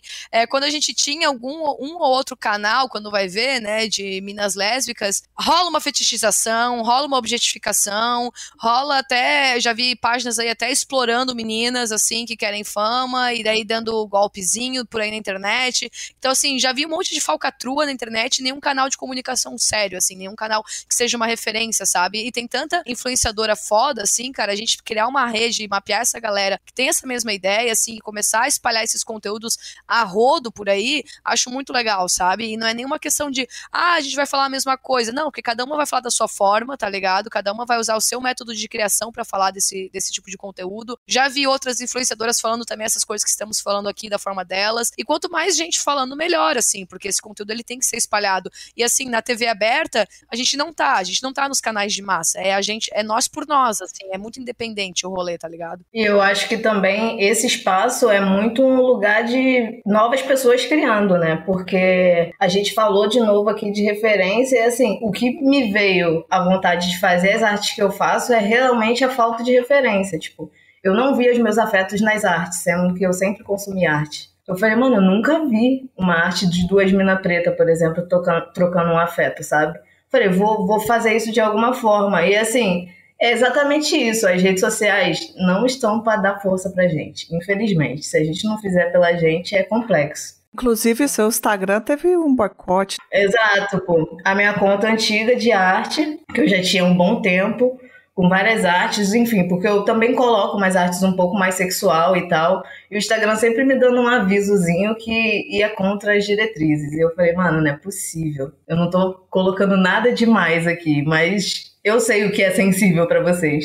C: quando a gente tinha um ou outro canal, quando vai ver, né, de minas lésbicas, rola uma fetichização, rola uma objetificação, rola até, já vi páginas aí até explorando meninas, assim, que querem fama, e daí dando golpezinho por aí na internet. Então, assim, já vi um monte de falcatrua na internet, nenhum canal de comunicação sério, assim, nenhum canal que seja uma referência, sabe? E tem tanta influenciadora foda, assim, cara, a gente criar uma rede e mapear essa galera que tem essa mesma ideia, assim, e começar a espalhar esses conteúdos a rodo por aí, acho muito legal, sabe? E não é nenhuma questão de, a gente vai falar a mesma coisa. Não, porque cada uma vai falar da sua forma, tá ligado? Cada uma vai usar o seu método de criação pra falar desse tipo de conteúdo. Já vi outras influenciadoras falando também essas coisas que estamos falando aqui da forma delas. E quanto mais gente falando, melhor, assim, porque esse conteúdo ele tem que ser espalhado. E assim, na TV aberta, a gente não tá nos canais de massa. É nós por nós, assim, é muito independente o rolê, tá ligado?
B: E eu acho que também esse espaço é muito um lugar de novas pessoas criando, né? Porque a gente gente falou de novo aqui de referência, e assim, o que me veio à vontade de fazer as artes que eu faço é realmente a falta de referência, tipo, eu não via os meus afetos nas artes, sendo que eu sempre consumi arte. Eu falei, mano, eu nunca vi uma arte de duas minas pretas, por exemplo, trocando um afeto, sabe? Falei, vou fazer isso de alguma forma. E assim, é exatamente isso. As redes sociais não estão para dar força pra gente, infelizmente. Se a gente não fizer pela gente, é complexo.
A: Inclusive, seu Instagram teve um boicote.
B: Exato, pô. A minha conta antiga de arte, que eu já tinha um bom tempo, com várias artes, enfim, porque eu também coloco umas artes um pouco mais sexual e tal, e o Instagram sempre me dando um avisozinho que ia contra as diretrizes, e eu falei, mano, não é possível, eu não tô colocando nada demais aqui, mas eu sei o que é sensível pra vocês.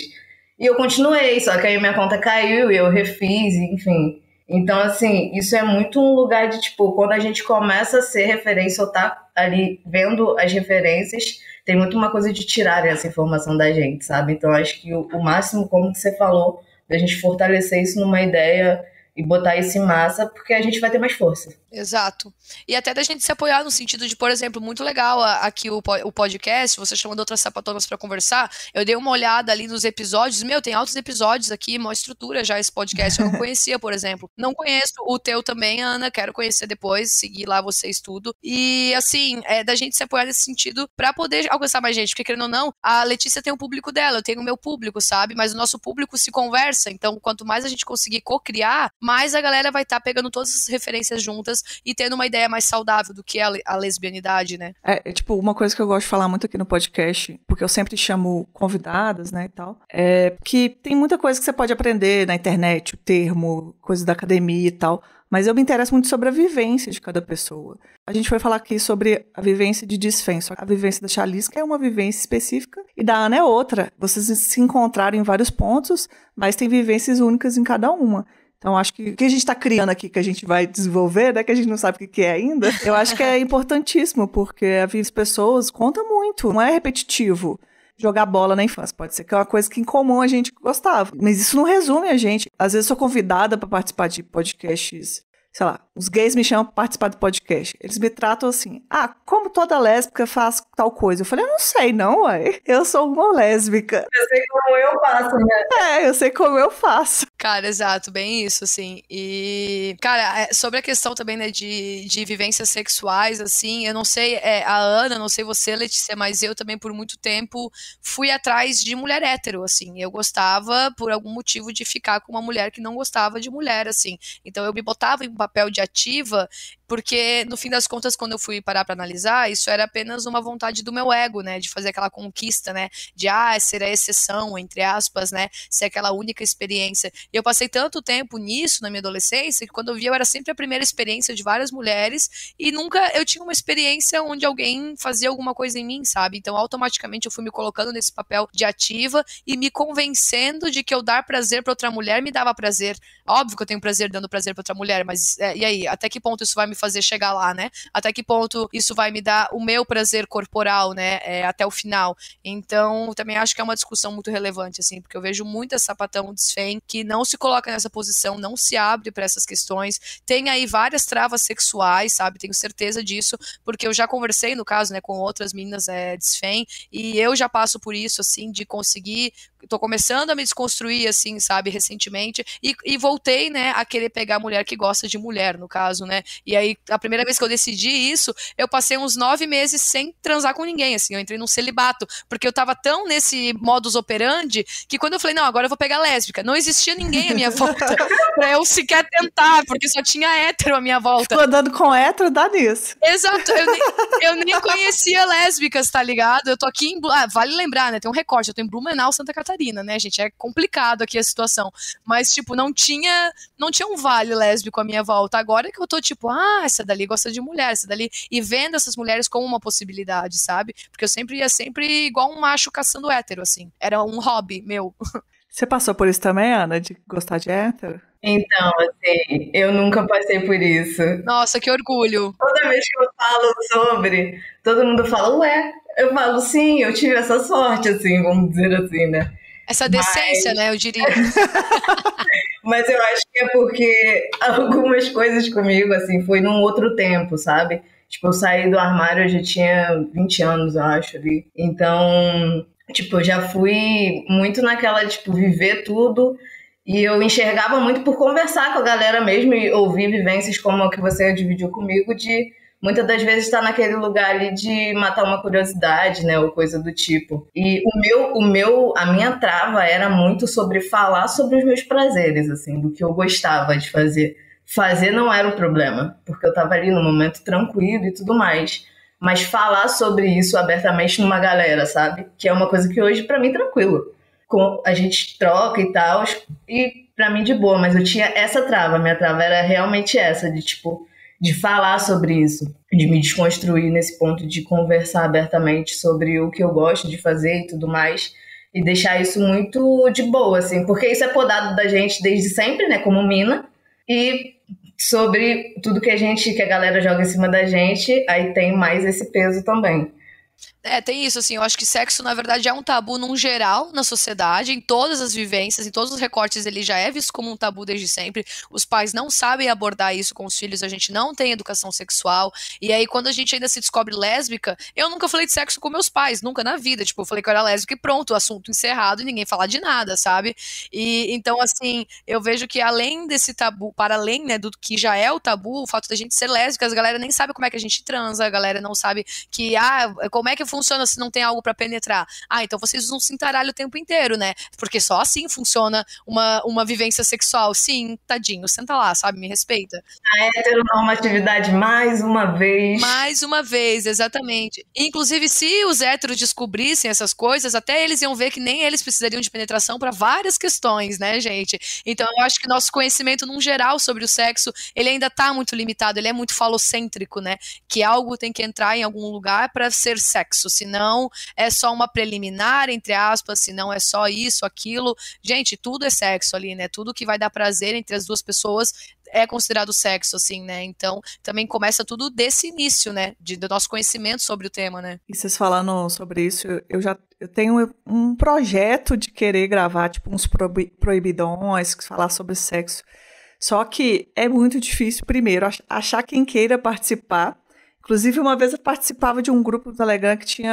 B: E eu continuei, só que aí minha conta caiu e eu refiz, enfim. Então, assim, isso é muito um lugar de, tipo, quando a gente começa a ser referência ou tá ali vendo as referências, tem muito uma coisa de tirar essa informação da gente, sabe? Então, acho que o máximo, como que você falou, da gente fortalecer isso numa ideia e botar isso em massa, porque a gente vai ter mais força.
C: Exato. E até da gente se apoiar no sentido de, por exemplo, muito legal aqui o podcast, você chamando outras sapatonas pra conversar, eu dei uma olhada ali nos episódios, tem altos episódios aqui, uma estrutura já esse podcast, eu não conhecia, por exemplo. Não conheço o teu também, Ana, quero conhecer depois, seguir lá vocês tudo. E, assim, da gente se apoiar nesse sentido pra poder alcançar mais gente, porque, querendo ou não, a Letícia tem o público dela, eu tenho o meu público, sabe? Mas o nosso público se conversa, então, quanto mais a gente conseguir co-criar, mais a galera vai estar pegando todas as referências juntas e tendo uma ideia mais saudável do que é a lesbianidade, né?
A: Tipo, uma coisa que eu gosto de falar muito aqui no podcast, porque eu sempre chamo convidadas, né, e tal, é que tem muita coisa que você pode aprender na internet, o termo, coisa da academia e tal, mas eu me interesso muito sobre a vivência de cada pessoa. A gente foi falar aqui sobre a vivência de Desfém, só que a vivência da Chalisca é uma vivência específica e da Ana é outra. Vocês se encontraram em vários pontos, mas tem vivências únicas em cada uma. Então, acho que o que a gente está criando aqui, que a gente vai desenvolver, né, que a gente não sabe o que é ainda, eu acho que é importantíssimo, porque a vida das pessoas conta muito, não é repetitivo. Jogar bola na infância, pode ser que é uma coisa que em comum a gente gostava, mas isso não resume a gente. Às vezes eu sou convidada para participar de podcasts, sei lá, os gays me chamam para participar do podcast. Eles me tratam assim, como toda lésbica faz tal coisa. Eu falei, eu não sei não, ué. Eu sou uma lésbica.
B: Eu sei como eu faço, né?
A: Eu sei como eu faço.
C: Cara, exato, bem isso, assim. E, cara, sobre a questão também, né, de vivências sexuais, assim, eu não sei, a Ana, não sei você, Letícia, mas eu também por muito tempo fui atrás de mulher hétero, assim. Eu gostava, por algum motivo, de ficar com uma mulher que não gostava de mulher, assim. Então eu me botava em um papel de ativa, porque no fim das contas, quando eu fui parar pra analisar, isso era apenas uma vontade do meu ego, né, de fazer aquela conquista, né, de ser a exceção, entre aspas, né, ser aquela única experiência. E eu passei tanto tempo nisso na minha adolescência, que quando eu via eu era sempre a primeira experiência de várias mulheres, e nunca eu tinha uma experiência onde alguém fazia alguma coisa em mim, sabe? Então automaticamente eu fui me colocando nesse papel de ativa e me convencendo de que eu dar prazer pra outra mulher me dava prazer. Óbvio que eu tenho prazer dando prazer pra outra mulher, mas e aí, até que ponto isso vai me fazer chegar lá, né? Até que ponto isso vai me dar o meu prazer corporal, né? Até o final. Então, também acho que é uma discussão muito relevante, assim, porque eu vejo muita sapatão desfém que não se coloca nessa posição, não se abre para essas questões, tem aí várias travas sexuais, sabe? Tenho certeza disso, porque eu já conversei, no caso, né, com outras meninas desfém, e eu já passo por isso, assim, de conseguir, tô começando a me desconstruir, assim, sabe, recentemente, e voltei, né, a querer pegar a mulher que gosta de mulher, no caso, né, e aí, a primeira vez que eu decidi isso, eu passei uns 9 meses sem transar com ninguém, assim, eu entrei num celibato, porque eu tava tão nesse modus operandi, que quando eu falei, não, agora eu vou pegar lésbica, não existia ninguém à minha volta, pra eu sequer tentar, porque só tinha hétero à minha volta.
A: Tô andando com hétero, dá nisso.
C: Exato, eu nem conhecia lésbicas, tá ligado? Eu tô aqui em, vale lembrar, né, tem um recorte, eu tô em Blumenau, Santa Catarina, né, gente, é complicado aqui a situação, mas, tipo, não tinha um vale lésbico à minha volta, agora que eu tô, tipo, essa dali gosta de mulher, essa dali, e vendo essas mulheres como uma possibilidade, sabe? Porque eu sempre ia igual um macho caçando hétero, assim, era um hobby meu.
A: Você passou por isso também, Ana, de gostar de hétero?
B: Então, assim, eu nunca passei por isso.
C: Nossa, que orgulho.
B: Toda vez que eu falo sobre, todo mundo fala, ué, eu falo, sim, eu tive essa sorte, assim, vamos dizer assim, né?
C: Essa decência, né, eu diria.
B: Mas eu acho que é porque algumas coisas comigo, assim, foi num outro tempo, sabe? Tipo, eu saí do armário, eu já tinha 20 anos, eu acho, ali. Então, tipo, eu já fui muito naquela, tipo, viver tudo. E eu enxergava muito por conversar com a galera mesmo e ouvir vivências como a que você dividiu comigo, de muitas das vezes estar naquele lugar ali de matar uma curiosidade, né, ou coisa do tipo. E a minha trava era muito sobre falar sobre os meus prazeres, assim, do que eu gostava de fazer. Fazer não era o problema, porque eu tava ali no momento tranquilo e tudo mais. Mas falar sobre isso abertamente numa galera, sabe? Que é uma coisa que hoje, pra mim, tranquilo. A gente troca e tal, e pra mim de boa, mas eu tinha essa trava. Minha trava era realmente essa, de tipo, de falar sobre isso, de me desconstruir nesse ponto de conversar abertamente sobre o que eu gosto de fazer e tudo mais, e deixar isso muito de boa, assim, porque isso é podado da gente desde sempre, né, como mina, e sobre tudo que a galera joga em cima da gente, aí tem mais esse peso também.
C: Tem isso, assim, eu acho que sexo, na verdade, é um tabu num geral na sociedade, em todas as vivências, em todos os recortes, ele já é visto como um tabu desde sempre. Os pais não sabem abordar isso com os filhos, a gente não tem educação sexual, e aí quando a gente ainda se descobre lésbica, eu nunca falei de sexo com meus pais, nunca na vida, tipo, eu falei que eu era lésbica e pronto, assunto encerrado e ninguém falar de nada, sabe? E então, assim, eu vejo que além desse tabu, para além, né, do que já é o tabu, o fato da gente ser lésbica, a galera nem sabe como é que a gente transa, a galera não sabe que, como é que funciona se não tem algo pra penetrar? Então vocês usam cintaralho o tempo inteiro, né? Porque só assim funciona uma vivência sexual. Sim, tadinho, senta lá, sabe? Me respeita.
B: A heteronormatividade mais uma vez.
C: Mais uma vez, exatamente. Inclusive, se os héteros descobrissem essas coisas, até eles iam ver que nem eles precisariam de penetração para várias questões, né, gente? Então eu acho que nosso conhecimento, num geral, sobre o sexo, ele ainda tá muito limitado, ele é muito falocêntrico, né? Que algo tem que entrar em algum lugar para ser sexo, senão é só uma preliminar, entre aspas, senão é só isso, aquilo. Gente, tudo é sexo ali, né? Tudo que vai dar prazer entre as duas pessoas é considerado sexo, assim, né? Então, também começa tudo desse início, né? Do nosso conhecimento sobre o tema, né?
A: E vocês falando sobre isso, eu tenho um projeto de querer gravar, tipo, uns proibidões, falar sobre sexo. Só que é muito difícil, primeiro, achar quem queira participar. Inclusive, uma vez eu participava de um grupo do Telegram que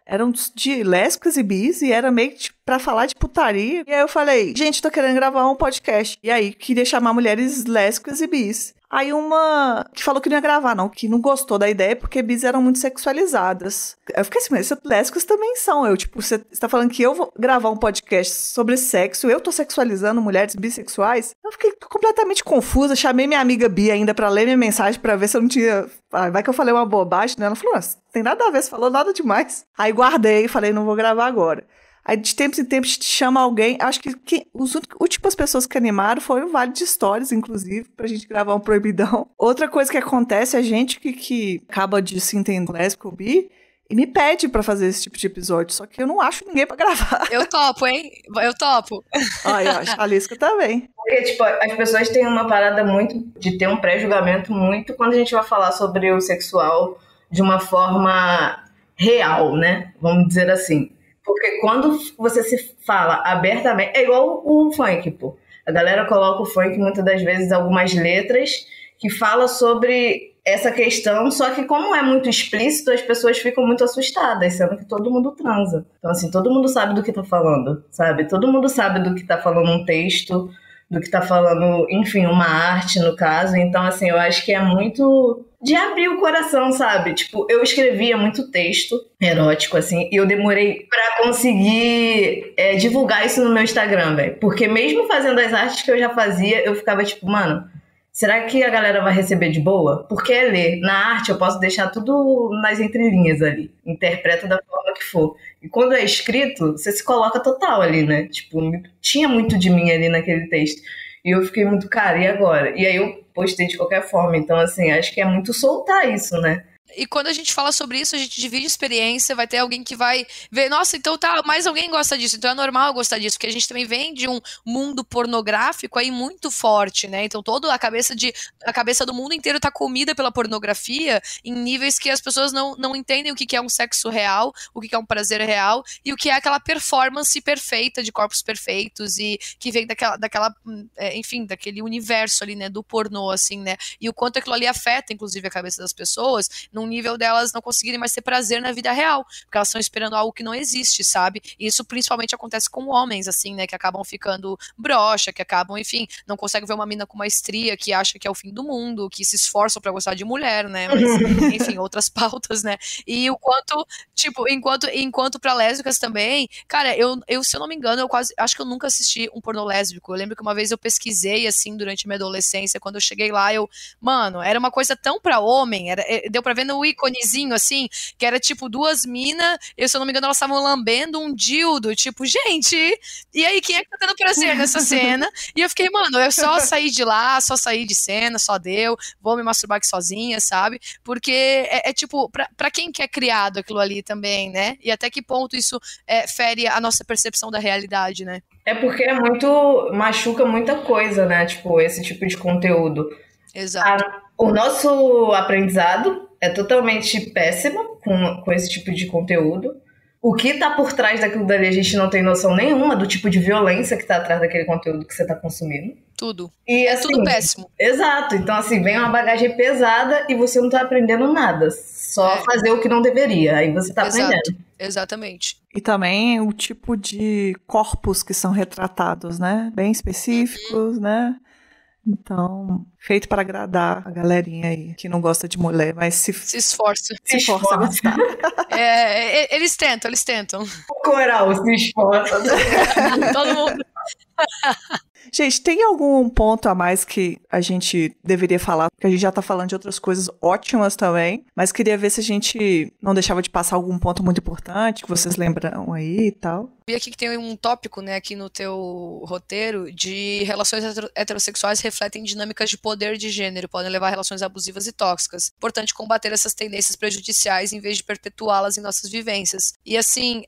A: eram de lésbicas e bis, e era meio que pra falar de putaria. E aí eu falei, gente, tô querendo gravar um podcast. E aí, queria chamar mulheres lésbicas e bis. Aí uma que falou que não ia gravar, não, que não gostou da ideia porque bis eram muito sexualizadas. Eu fiquei assim, mas lésbicas também são. Você tá falando que eu vou gravar um podcast sobre sexo, eu tô sexualizando mulheres bissexuais? Eu fiquei completamente confusa, chamei minha amiga Bia ainda pra ler minha mensagem pra ver se eu não tinha... vai que eu falei uma bobagem, né? Ela falou, não tem nada a ver, você falou nada demais. Aí guardei e falei, não vou gravar agora. Aí, de tempos em tempos, te chama alguém. Acho que as últimas pessoas que animaram foram o Vale de Stories, inclusive, pra gente gravar um proibidão. Outra coisa que acontece é a gente que acaba de se entender lésbico ou bi e me pede pra fazer esse tipo de episódio. Só que eu não acho ninguém pra gravar.
C: Eu topo, hein? Eu topo.
A: Eu acho a Lisca também.
B: Porque, tipo, as pessoas têm uma parada muito de ter um pré-julgamento muito quando a gente vai falar sobre o sexual de uma forma real, né? Vamos dizer assim. Porque quando você se fala abertamente... É igual o funk, pô. A galera coloca o funk, muitas das vezes, algumas letras que fala sobre essa questão, só que como é muito explícito, as pessoas ficam muito assustadas, sendo que todo mundo transa. Então, assim, todo mundo sabe do que tá falando, sabe? Todo mundo sabe do que tá falando um texto, do que tá falando, enfim, uma arte, no caso. Então, assim, eu acho que é muito... de abrir o coração, sabe? Tipo, eu escrevia muito texto erótico, assim, e eu demorei pra conseguir divulgar isso no meu Instagram, velho. Porque mesmo fazendo as artes que eu já fazia, eu ficava tipo, mano, será que a galera vai receber de boa? Porque é ler. Na arte eu posso deixar tudo nas entrelinhas ali. Interpreta da forma que for. E quando é escrito, você se coloca total ali, né? Tipo, tinha muito de mim ali naquele texto. E eu fiquei muito, cara, e agora? E aí eu postei de qualquer forma. Então, assim, acho que é muito soltar isso, né?
C: E quando a gente fala sobre isso, a gente divide experiência, vai ter alguém que vai ver, nossa, então tá, mais alguém gosta disso, então é normal eu gostar disso, porque a gente também vem de um mundo pornográfico aí muito forte, né? Então toda a cabeça do mundo inteiro tá comida pela pornografia em níveis que as pessoas não entendem o que é um sexo real, o que é um prazer real e o que é aquela performance perfeita de corpos perfeitos e que vem enfim, daquele universo ali, né, do pornô, assim, né? E o quanto aquilo ali afeta, inclusive, a cabeça das pessoas, num nível delas não conseguirem mais ter prazer na vida real, porque elas estão esperando algo que não existe, sabe? E isso principalmente acontece com homens, assim, né, que acabam ficando broxa, que acabam, enfim, não conseguem ver uma mina com uma estria que acha que é o fim do mundo, que se esforçam pra gostar de mulher, né, mas, enfim, outras pautas, né? E o quanto, tipo, enquanto pra lésbicas também, cara, eu se eu não me engano, acho que eu nunca assisti um pornô lésbico. Eu lembro que uma vez eu pesquisei, assim, durante minha adolescência, quando eu cheguei lá, mano, era uma coisa tão pra homem, deu pra ver no íconezinho, assim, que era tipo duas minas, se eu não me engano, elas estavam lambendo um dildo, tipo, gente, e aí, quem é que tá tendo prazer nessa cena? E eu fiquei, mano, eu só saí de lá, só saí de cena, só deu, vou me masturbar aqui sozinha, sabe? Porque tipo, pra quem que é criado aquilo ali também, né? E até que ponto isso fere a nossa percepção da realidade, né?
B: É porque machuca muita coisa, né? Tipo, esse tipo de conteúdo.
C: Exato.
B: O nosso aprendizado é totalmente péssimo com esse tipo de conteúdo. O que tá por trás daquilo dali, a gente não tem noção nenhuma do tipo de violência que tá atrás daquele conteúdo que você tá consumindo.
C: Tudo.
B: E,
C: assim, tudo péssimo.
B: Exato. Então, assim, vem uma bagagem pesada e você não tá aprendendo nada. Só fazer o que não deveria. Aí você tá aprendendo.
C: Exatamente.
A: E também o tipo de corpos que são retratados, né? Bem específicos, né? Então, feito para agradar a galerinha aí, que não gosta de mulher, mas se esforça a gostar.
C: Eles tentam.
B: O coral se esforça.
C: Todo mundo.
A: Gente, tem algum ponto a mais que a gente deveria falar? Porque a gente já tá falando de outras coisas ótimas também, mas queria ver se a gente não deixava de passar algum ponto muito importante que vocês lembram aí e tal.
C: Vi aqui que tem um tópico, né, aqui no teu roteiro, de relações heterossexuais refletem dinâmicas de poder de gênero, podem levar a relações abusivas e tóxicas. Importante combater essas tendências prejudiciais em vez de perpetuá-las em nossas vivências. E assim,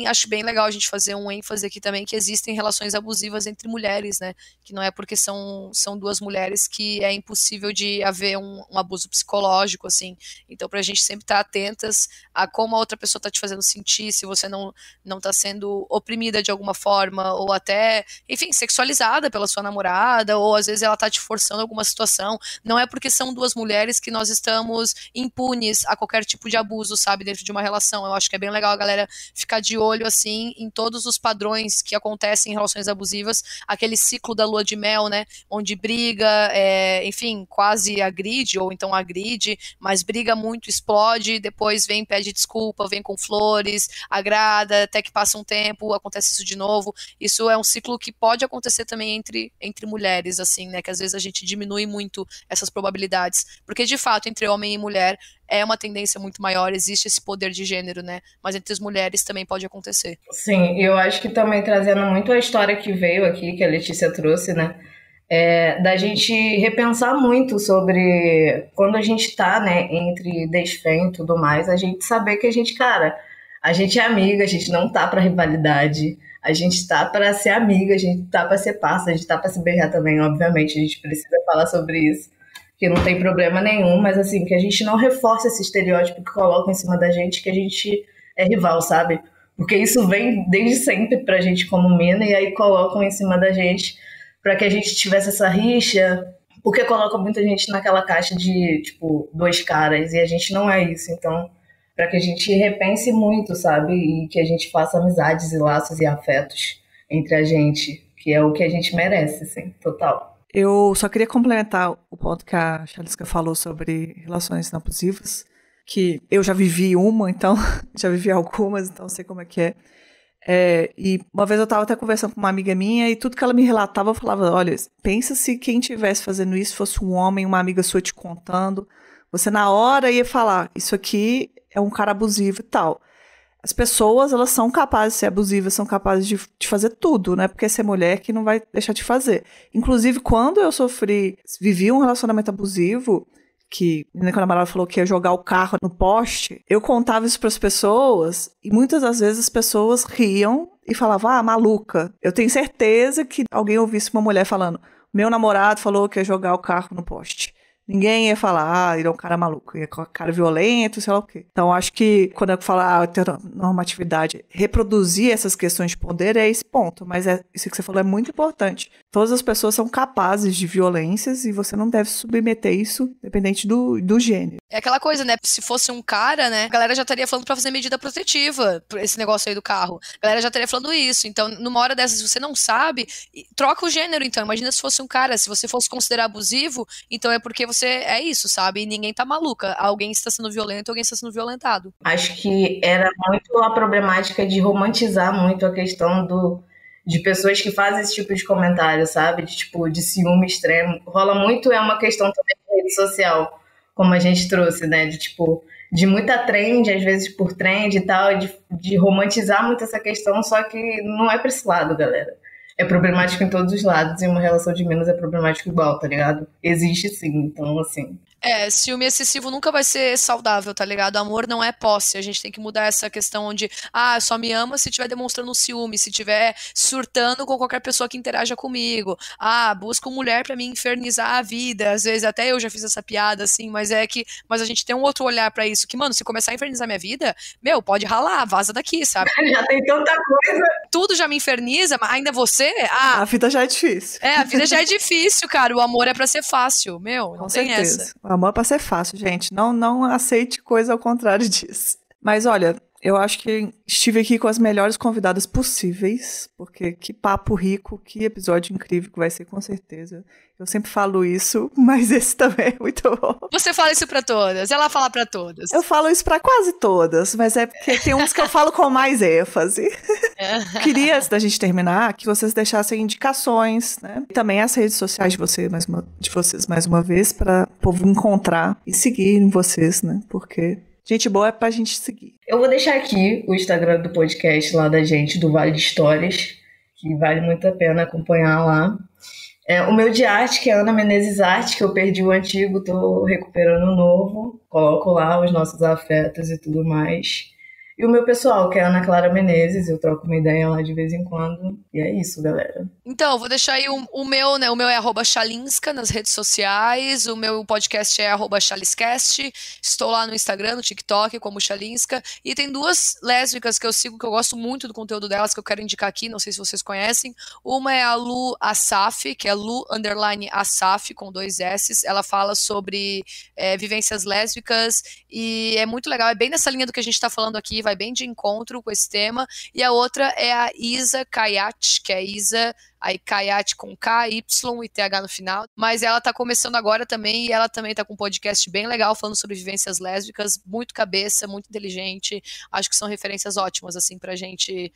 C: acho bem legal a gente fazer um ênfase aqui também que existem relações abusivas entre mulheres, né, que não é porque são duas mulheres que é impossível de haver um abuso psicológico, assim. Então, pra gente sempre estar atentas a como a outra pessoa tá te fazendo sentir, se você não tá sendo oprimida de alguma forma, ou até, enfim, sexualizada pela sua namorada, ou às vezes ela tá te forçando alguma situação. Não é porque são duas mulheres que nós estamos impunes a qualquer tipo de abuso, sabe, dentro de uma relação. Eu acho que é bem legal a galera ficar de olho, assim, em todos os padrões que acontecem em relações abusivas, aquele ciclo da lua de mel, né, onde briga, enfim, quase agride, ou então agride, mas briga muito, explode, depois vem, pede desculpa, vem com flores, agrada, até que passa um tempo, acontece isso de novo. Isso é um ciclo que pode acontecer também entre mulheres, assim, né, que às vezes a gente diminui muito essas probabilidades, porque de fato, entre homem e mulher, é uma tendência muito maior, existe esse poder de gênero, né, mas entre as mulheres também pode acontecer.
B: Sim, eu acho que também trazendo muito a história que veio aqui, que a Letícia trouxe, né, da gente repensar muito sobre quando a gente tá, né, entre desfém e tudo mais, a gente saber que a gente é amiga, a gente não tá pra rivalidade, a gente tá pra ser amiga, a gente tá pra ser parça, a gente tá pra se beijar também, obviamente, a gente precisa falar sobre isso, que não tem problema nenhum, mas assim, que a gente não reforce esse estereótipo que colocam em cima da gente, que a gente é rival, sabe? Porque isso vem desde sempre pra gente como mina, e aí colocam em cima da gente pra que a gente tivesse essa rixa, porque colocam muita gente naquela caixa de, tipo, dois caras, e a gente não é isso, então para que a gente repense muito, sabe? E que a gente faça amizades e laços e afetos entre a gente, que é o que a gente merece, assim, total.
A: Eu só queria complementar o ponto que a Chaliska falou sobre relações não abusivas, que eu já vivi uma, então, já vivi algumas, então sei como é que é. E uma vez eu estava até conversando com uma amiga minha e tudo que ela me relatava, eu falava, olha, pensa se quem estivesse fazendo isso fosse um homem, uma amiga sua te contando, você na hora ia falar, isso aqui é um cara abusivo e tal. As pessoas, elas são capazes de ser abusivas, são capazes de fazer tudo, né? Porque ser mulher que não vai deixar de fazer. Inclusive, quando eu vivi um relacionamento abusivo, que minha namorada falou que ia jogar o carro no poste, eu contava isso pras pessoas e muitas das vezes as pessoas riam e falavam, maluca. Eu tenho certeza que alguém ouvisse uma mulher falando, meu namorado falou que ia jogar o carro no poste. Ninguém ia falar, ele é um cara maluco, ele é um cara violento, sei lá o quê. Então, acho que quando eu falar heteronormatividade, reproduzir essas questões de poder é esse ponto. Mas isso que você falou é muito importante. Todas as pessoas são capazes de violências e você não deve submeter isso, dependente do gênero.
C: É aquela coisa, né? Se fosse um cara, né? A galera já estaria falando pra fazer medida protetiva, esse negócio aí do carro. A galera já estaria falando isso. Então, numa hora dessas, se você não sabe, troca o gênero, então. Imagina se fosse um cara. Se você fosse considerar abusivo, então é porque você é isso, sabe? E ninguém tá maluca. Alguém está sendo violento, alguém está sendo violentado.
B: Acho que era muito a problemática de romantizar muito a questão de pessoas que fazem esse tipo de comentário, sabe? De ciúme extremo. Rola muito, é uma questão também de rede social, como a gente trouxe, né? De muita trend, às vezes por trend e tal, de romantizar muito essa questão, só que não é pra esse lado, galera. É problemático em todos os lados e uma relação de menos é problemático igual, tá ligado? Existe sim, então assim...
C: Ciúme excessivo nunca vai ser saudável, tá ligado? Amor não é posse, a gente tem que mudar essa questão onde, só me ama se estiver demonstrando ciúme, se estiver surtando com qualquer pessoa que interaja comigo, busco mulher pra me infernizar a vida, às vezes até eu já fiz essa piada, assim, mas a gente tem um outro olhar pra isso, que, mano, se começar a infernizar minha vida, pode ralar, vaza daqui, sabe?
B: Já tem tanta coisa.
C: Tudo já me inferniza, mas ainda você,
A: a vida já é difícil.
C: A vida já é difícil, cara, o amor é pra ser fácil, não
A: com
C: tem
A: certeza.
C: essa.
A: O amor é pra ser fácil, gente. Não aceite coisa ao contrário disso. Mas olha, eu acho que estive aqui com as melhores convidadas possíveis, porque que papo rico, que episódio incrível que vai ser, com certeza. Eu sempre falo isso, mas esse também é muito bom.
C: Você fala isso pra todas, ela fala pra todas.
A: Eu falo isso pra quase todas, mas é porque tem uns que eu falo com mais ênfase. Queria, antes da gente terminar, que vocês deixassem indicações, né? E também as redes sociais de vocês mais uma vez, para o povo encontrar e seguir vocês, né? Porque gente boa é pra gente seguir.
B: Eu vou deixar aqui o Instagram do podcast lá da gente, do Vale de Histórias, que vale muito a pena acompanhar lá. O meu de arte, que é Ana Menezes Arte, que eu perdi o antigo, tô recuperando o novo. Coloco lá os nossos afetos e tudo mais. E o meu pessoal, que é Ana Clara Menezes, eu troco uma ideia lá de vez em quando. E é isso, galera.
C: Então, vou deixar aí o meu, né? O meu é @chalinska nas redes sociais. O meu podcast é @chaliscast. Estou lá no Instagram, no TikTok, como Chalinska. E tem duas lésbicas que eu sigo, que eu gosto muito do conteúdo delas, que eu quero indicar aqui, não sei se vocês conhecem. Uma é a Lu Assaf, que é Lu_Assaf, com 2 S's. Ela fala sobre vivências lésbicas e é muito legal. É bem nessa linha do que a gente tá falando aqui, vai bem de encontro com esse tema. E a outra é a Isa Kayat, que é Isa, aí Kayat com K, Y e TH no final. Mas ela tá começando agora também, e ela também tá com um podcast bem legal, falando sobre vivências lésbicas, muito cabeça, muito inteligente. Acho que são referências ótimas, assim, pra gente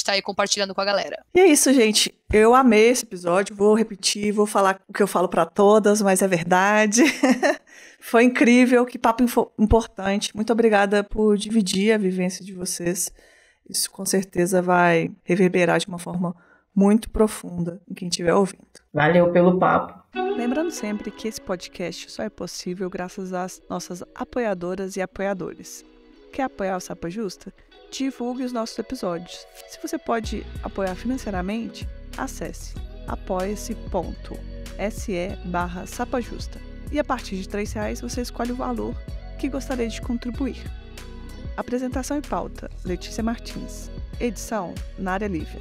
C: tá aí compartilhando com a galera.
A: E é isso, gente. Eu amei esse episódio, vou repetir, vou falar o que eu falo pra todas, mas é verdade. Foi incrível, que papo importante. Muito obrigada por dividir a vivência de vocês. Isso com certeza vai reverberar de uma forma muito profunda em quem estiver ouvindo.
B: Valeu pelo papo.
A: Lembrando sempre que esse podcast só é possível graças às nossas apoiadoras e apoiadores. Quer apoiar o Sapa Justa? Divulgue os nossos episódios. Se você pode apoiar financeiramente, acesse apoia-se.se/sapajusta. E a partir de R$3 você escolhe o valor que gostaria de contribuir. Apresentação e pauta, Letícia Martins. Edição, Nária Lívia.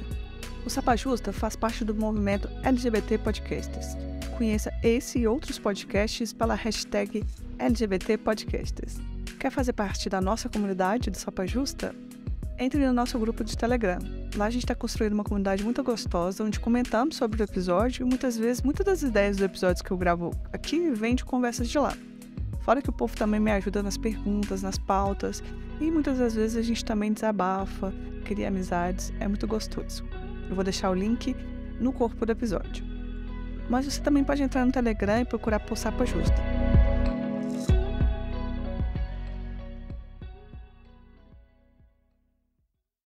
A: O Sapa Justa faz parte do movimento LGBT Podcasters. Conheça esse e outros podcasts pela hashtag LGBT Podcasters. Quer fazer parte da nossa comunidade do Sapa Justa? Entre no nosso grupo de Telegram. Lá a gente está construindo uma comunidade muito gostosa, onde comentamos sobre o episódio e muitas das ideias dos episódios que eu gravo aqui vêm de conversas de lá. Fora que o povo também me ajuda nas perguntas, nas pautas, e muitas das vezes a gente também desabafa, cria amizades, é muito gostoso. Eu vou deixar o link no corpo do episódio. Mas você também pode entrar no Telegram e procurar por Sapa Justa.